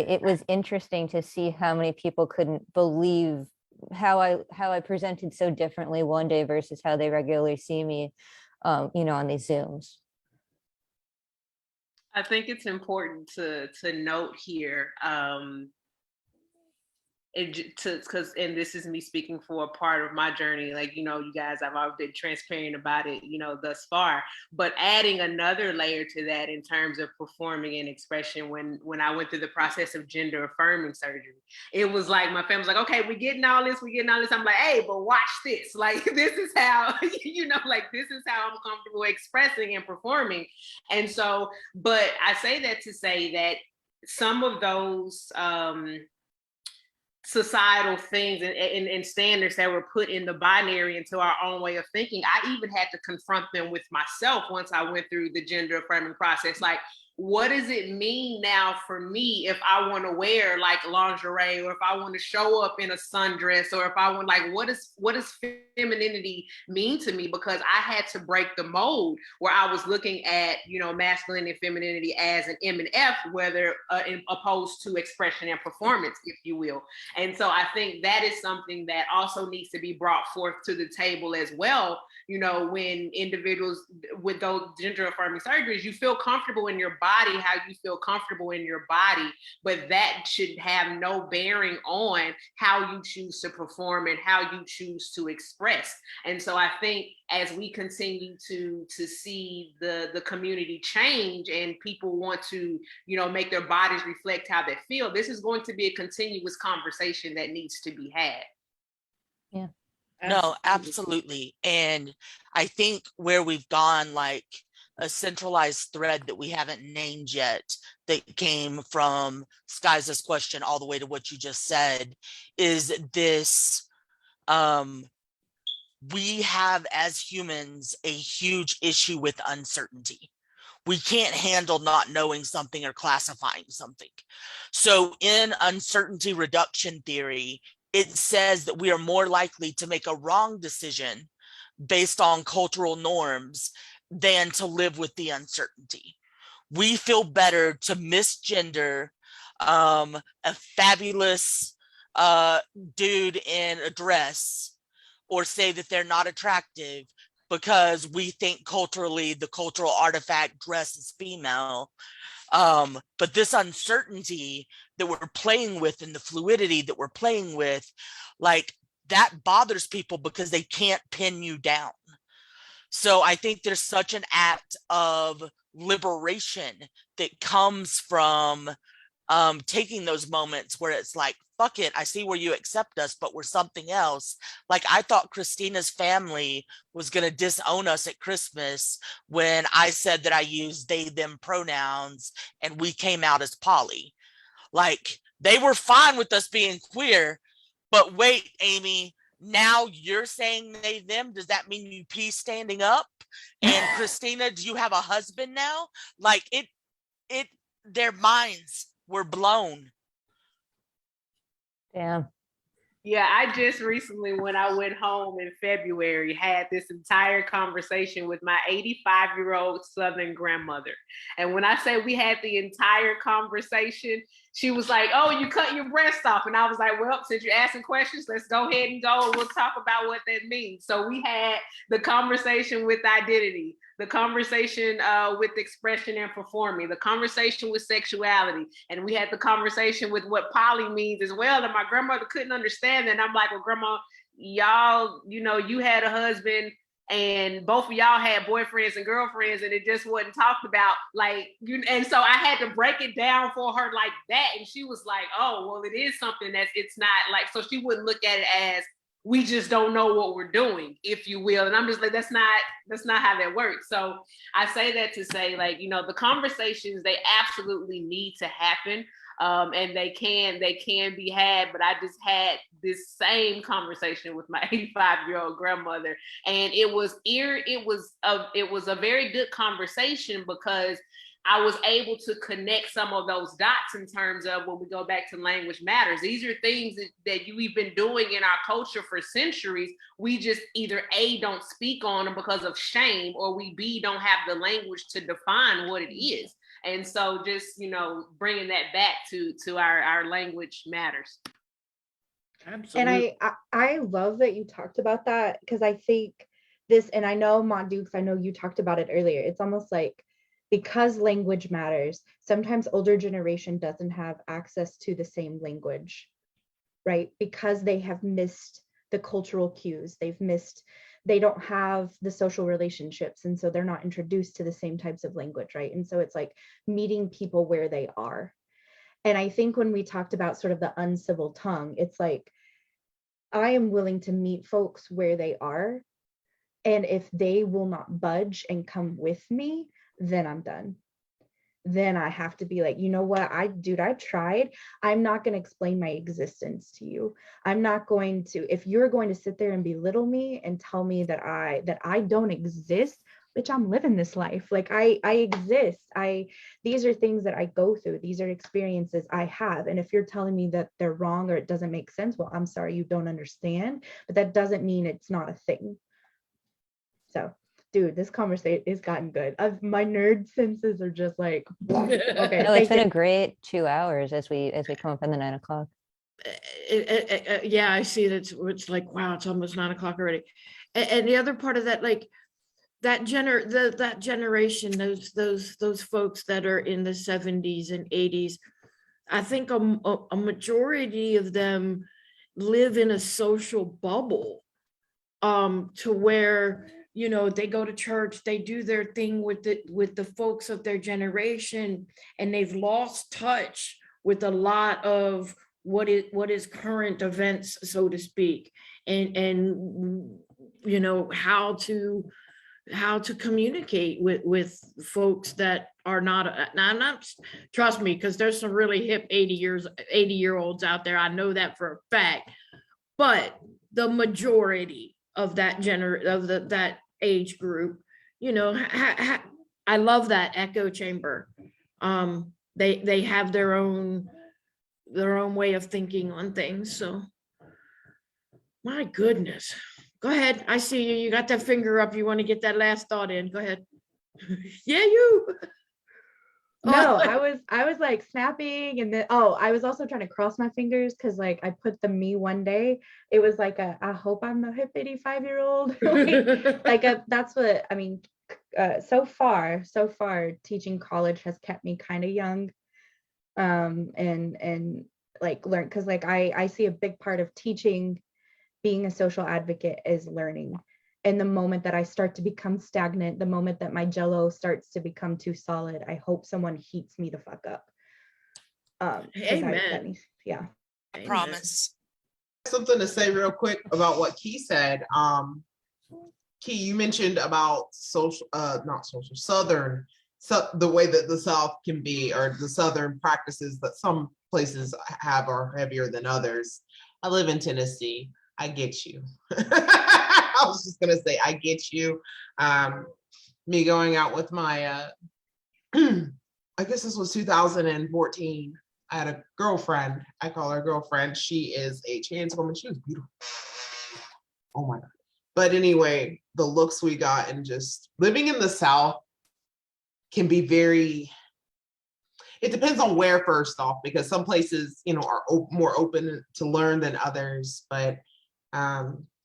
it was interesting to see how many people couldn't believe how I presented so differently one day versus how they regularly see me, you know, on these Zooms. I think it's important to note here, because and this is me speaking for a part of my journey, like, you know, you guys, I've always been transparent about it, you know, thus far, but adding another layer to that in terms of performing and expression, when I went through the process of gender affirming surgery, it was like my family was like, okay, we're getting all this. I'm like, hey, but watch this, like, this is how you know, like, this is how I'm comfortable expressing and performing. And so, but I say that to say that some of those societal things and standards that were put in the binary into our own way of thinking, I even had to confront them with myself once I went through the gender affirming process. Like, what does it mean now for me if I want to wear like lingerie, or if I want to show up in a sundress, or if I want, like, what does femininity mean to me? Because I had to break the mold where I was looking at, you know, masculinity and femininity as an M and F, whether opposed to expression and performance, if you will. And so I think that is something that also needs to be brought forth to the table as well. You know, when individuals with those gender affirming surgeries, you feel comfortable in your body, how you feel comfortable in your body, but that should have no bearing on how you choose to perform and how you choose to express. And so I think as we continue to see the community change and people want to, you know, make their bodies reflect how they feel, this is going to be a continuous conversation that needs to be had. Yeah. No, absolutely. And I think where we've gone, like a centralized thread that we haven't named yet, that came from Sky's question all the way to what you just said, is this, we have as humans a huge issue with uncertainty. We can't handle not knowing something or classifying something. So in uncertainty reduction theory, it says that we are more likely to make a wrong decision based on cultural norms than to live with the uncertainty. We feel better to misgender a fabulous dude in a dress, or say that they're not attractive, because we think culturally the cultural artifact dress is female. But this uncertainty that we're playing with and the fluidity that we're playing with, like, that bothers people because they can't pin you down. So I think there's such an act of liberation that comes from taking those moments where it's like, fuck it, I see where you accept us, but we're something else. Like, I thought Christina's family was going to disown us at Christmas when I said that I used they, them pronouns and we came out as poly. Like, they were fine with us being queer, but wait, Amy, now you're saying they, them. Does that mean you pee standing up? And Christina, do you have a husband now? Like, their minds were blown. Damn. Yeah, I just recently, when I went home in February, had this entire conversation with my 85-year-old Southern grandmother. And when I say we had the entire conversation, she was like, oh, you cut your breast off. And I was like, well, since you're asking questions, let's go ahead and go and we'll talk about what that means. So we had the conversation with identity, the conversation with expression and performing, the conversation with sexuality. And we had the conversation with what poly means as well. And my grandmother couldn't understand that. And I'm like, well, grandma, y'all, you know, you had a husband and both of y'all had boyfriends and girlfriends and it just wasn't talked about, like, you. And so I had to break it down for her like that. And she was like, oh, well, it is something that's, it's not like, so she wouldn't look at it as, we just don't know what we're doing, if you will. And I'm just like, that's not how that works. So I say that to say, like, you know, the conversations, they absolutely need to happen. And they can be had, but I just had this same conversation with my 85-year-old grandmother, and it was a very good conversation because I was able to connect some of those dots in terms of when we go back to language matters. These are things that we've been doing in our culture for centuries. We just either A, don't speak on them because of shame, or we B, don't have the language to define what it is. And so just, bringing that back to our language matters. Absolutely. And I love that you talked about that, because I think this, and I know Mont Dukes, I know you talked about it earlier. It's almost like, because language matters, sometimes older generation doesn't have access to the same language, right? Because they have missed the cultural cues, they don't have the social relationships, and so they're not introduced to the same types of language, right? And so it's like meeting people where they are. And I think when we talked about sort of the uncivil tongue, it's like, I am willing to meet folks where they are. And if they will not budge and come with me, then I'm done. Then I have to be like, you know what, I tried. I'm not going to explain my existence to you. I'm not going to, if you're going to sit there and belittle me and tell me that I don't exist, bitch, I'm living this life. Like I exist. These are things that I go through. These are experiences I have. And if you're telling me that they're wrong or it doesn't make sense, well, I'm sorry, you don't understand, but that doesn't mean it's not a thing. So, dude, this conversation has gotten good. My nerd senses are just like, okay. No, it's been a great 2 hours as we come up on the 9 o'clock. Yeah, I see that. It's like, wow, it's almost 9 o'clock already. And the other part of that, like that generation, those folks that are in the 70s and 80s, I think a majority of them live in a social bubble, to where, they go to church, they do their thing with the folks of their generation, and they've lost touch with a lot of what is current events, so to speak, and how to communicate with folks that are not, now I'm not, trust me, because there's some really hip 80-year-olds out there, I know that for a fact, but the majority of that that age group, I love that echo chamber. They have their own way of thinking on things. So my goodness, go ahead, I see you got that finger up, you want to get that last thought in, go ahead. Yeah, you. No, I was like snapping, and then I was also trying to cross my fingers, because like I put the me one day. It was like I hope I'm the hip 85-year-old. That's what I mean. So far, teaching college has kept me kind of young, and like learn, because like I see a big part of teaching, being a social advocate, is learning. And the moment that I start to become stagnant, the moment that my jello starts to become too solid, I hope someone heats me the fuck up. Amen. Yeah. I promise. Something to say real quick about what Key said. Key, you mentioned about Southern, the way that the South can be, or the Southern practices that some places have are heavier than others. I live in Tennessee. I get you. I was just gonna say, I get you. Me going out with my, I guess this was 2014. I had a girlfriend. I call her girlfriend. She is a trans woman. She was beautiful. Oh my God. But anyway, the looks we got, and just living in the South can be very, it depends on where, first off, because some places, are more open to learn than others. But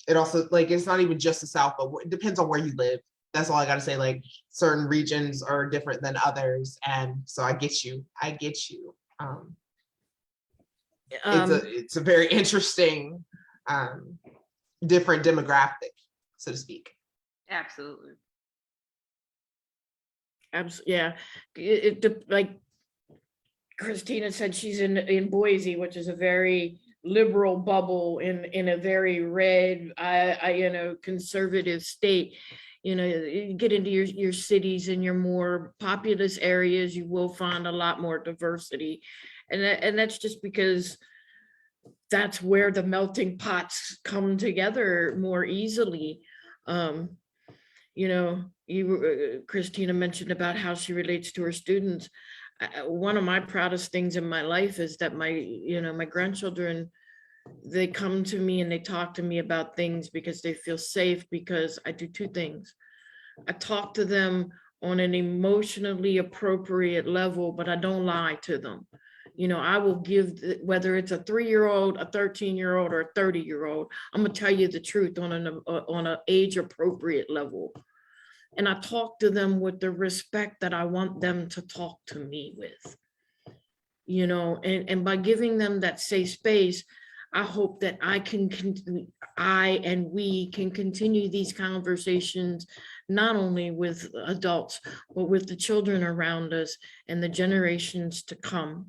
it also, like, it's not even just the South, but it depends on where you live. That's all I gotta say. Like, certain regions are different than others, and so I get you. It's a very interesting, different demographic, so to speak. Absolutely. Yeah. Like Christina said, she's in Boise, which is a very liberal bubble in a very red, conservative state. You get into your cities and your more populous areas, you will find a lot more diversity, and that's just because that's where the melting pots come together more easily. Christina mentioned about how she relates to her students. One of my proudest things in my life is that my grandchildren, they come to me and they talk to me about things because they feel safe, because I do two things. I talk to them on an emotionally appropriate level, but I don't lie to them. You know, I will give, whether it's a 3-year-old, a 13-year-old, or a 30-year-old, I'm gonna tell you the truth on an age appropriate level. And I talk to them with the respect that I want them to talk to me with. You know, and by giving them that safe space, I hope that I and we can continue these conversations, not only with adults, but with the children around us and the generations to come.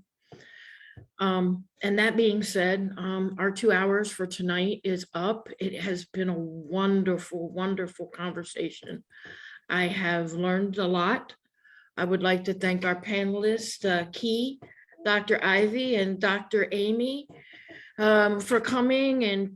And that being said, our 2 hours for tonight is up. It has been a wonderful, wonderful conversation. I have learned a lot. I would like to thank our panelists, Key, Dr. Ivy, and Dr. Amy, for coming, and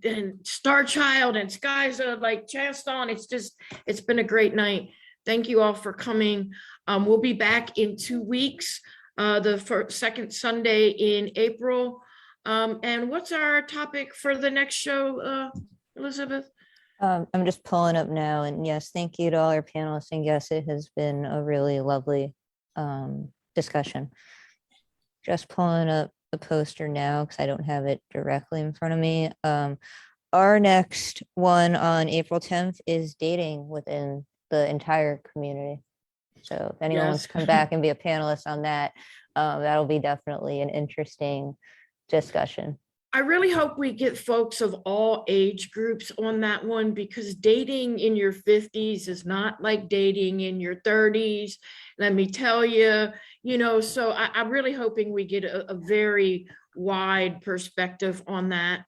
Starchild and Skies like chanced on. It's been a great night. Thank you all for coming. We'll be back in 2 weeks, the second Sunday in April. And what's our topic for the next show, Elizabeth? I'm just pulling up now, and yes, thank you to all our panelists, and yes, it has been a really lovely discussion. Just pulling up the poster now because I don't have it directly in front of me. Our next one on April 10th is dating within the entire community. So if anyone wants to come back and be a panelist on that, that'll be definitely an interesting discussion. I really hope we get folks of all age groups on that one, because dating in your 50s is not like dating in your 30s. Let me tell you, you know, so I'm really hoping we get a very wide perspective on that.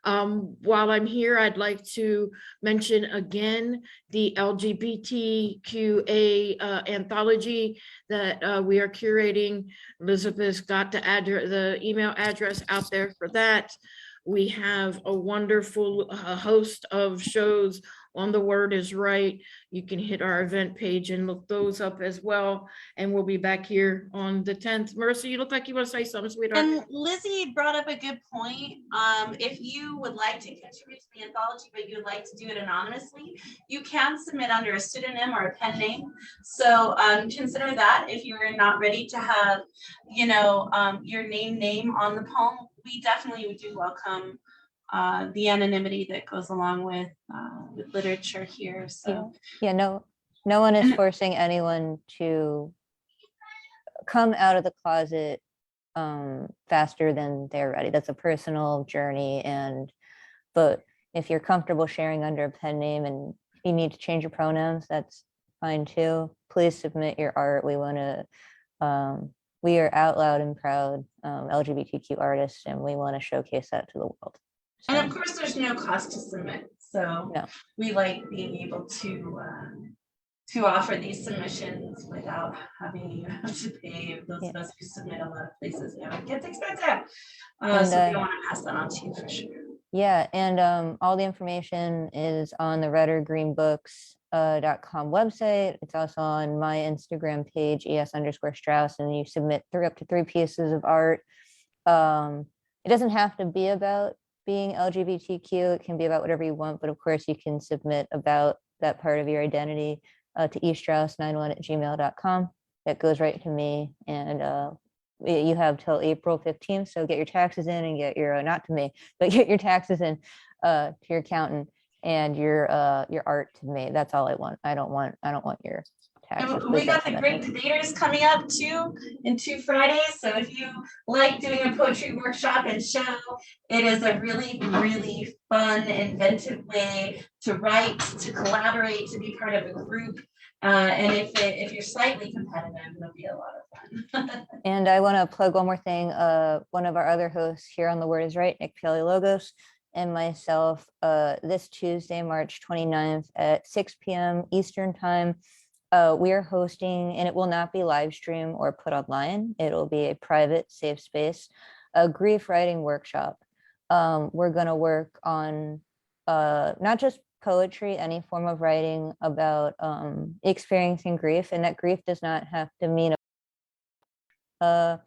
While I'm here, I'd like to mention again the LGBTQA anthology that we are curating. Elizabeth's got the email address out there for that. We have a wonderful host of shows on The Word is Right. You can hit our event page and look those up as well. And we'll be back here on the 10th. Marissa, you look like you want to say something, sweetheart. And Lizzie brought up a good point. If you would like to contribute to the anthology, but you'd like to do it anonymously, you can submit under a pseudonym or a pen name. So consider that if you're not ready to have, you know, your name on the poem. We definitely do welcome the anonymity that goes along with literature here. So yeah, no one is forcing anyone to come out of the closet faster than they're ready. That's a personal journey, but if you're comfortable sharing under a pen name and you need to change your pronouns, that's fine too. Please submit your art. We want to we are out loud and proud LGBTQ artists, and we want to showcase that to the world. So, and of course, there's no cost to submit. So we like being able to offer these submissions without having you have to pay. Those of us who submit a lot of places, you know, it gets expensive. So we want to pass that on to you for sure. Yeah, and all the information is on the redorgreenbooks.com website. It's also on my Instagram page, es_Strauss, and you submit up to 3 pieces of art. It doesn't have to be about being LGBTQ. It can be about whatever you want, but of course you can submit about that part of your identity to estrauss91@gmail.com. That goes right to me, and you have till April 15th, so get your taxes in and get your not to me, but get your taxes in to your accountant and your art to me. That's all I want. I don't want your taxes. And we got the great debaters coming up too in 2 Fridays. So if you like doing a poetry workshop and show, it is a really, really fun, inventive way to write, to collaborate, to be part of a group. And if you're slightly competitive, it'll be a lot of fun. And I want to plug one more thing. One of our other hosts here on The Word is Right, Nick Paleologos, and myself, this Tuesday, March 29th at 6 p.m. Eastern Time, we are hosting, and it will not be live stream or put online. It'll be a private, safe space, a grief writing workshop. We're going to work on not just poetry, any form of writing about experiencing grief, and that grief does not have to mean a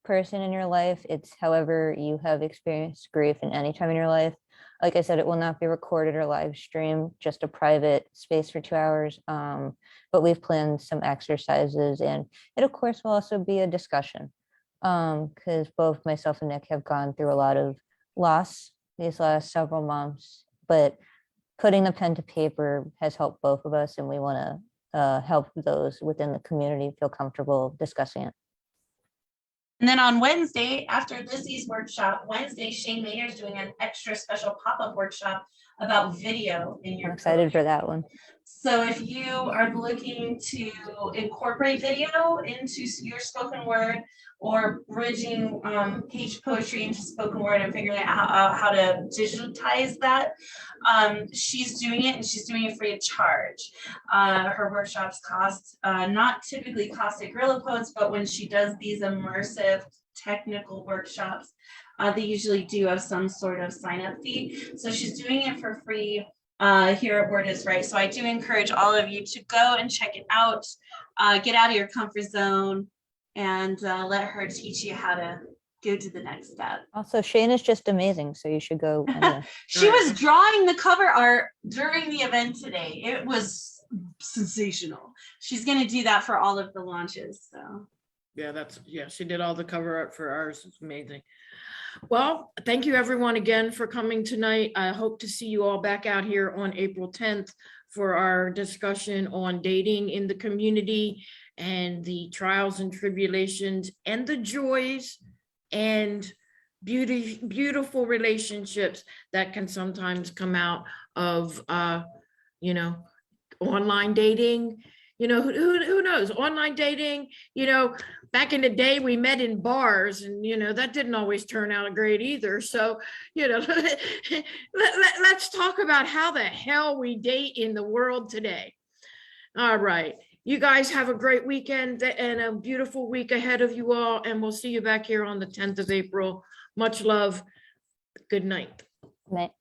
person in your life. It's however you have experienced grief in any time in your life. like I said, it will not be recorded or live streamed, just a private space for 2 hours. But we've planned some exercises, and it of course will also be a discussion. Because both myself and Nick have gone through a lot of loss these last several months, but putting the pen to paper has helped both of us, and we want to help those within the community feel comfortable discussing it. And then on Wednesday, after Lizzie's workshop, Wednesday, Shane Maynard's doing an extra special pop-up workshop about video in your I'm excited for code. that one. So if you are looking to incorporate video into your spoken word, or bridging page poetry into spoken word and figuring out how to digitize that, she's doing it, and she's doing it free of charge. Her workshops cost, not typically cost like Guerrilla Poets, but when she does these immersive technical workshops, they usually do have some sort of sign-up fee. So she's doing it for free here at Word is Right. So I do encourage all of you to go and check it out, get out of your comfort zone, and let her teach you how to go to the next step. Also, Shane is just amazing, so you should go. Anyway. She was drawing the cover art during the event today. It was sensational. She's going to do that for all of the launches. So Yeah, she did all the cover art for ours. It's amazing. Well, thank you everyone again for coming tonight. I hope to see you all back out here on April 10th for our discussion on dating in the community and the trials and tribulations and the joys and beautiful relationships that can sometimes come out of online dating. Who knows, online dating, back in the day we met in bars, and that didn't always turn out great either. So let's talk about how the hell we date in the world today. All right, you guys have a great weekend and a beautiful week ahead of you all, and we'll see you back here on the 10th of April. Much love. Good night. Night.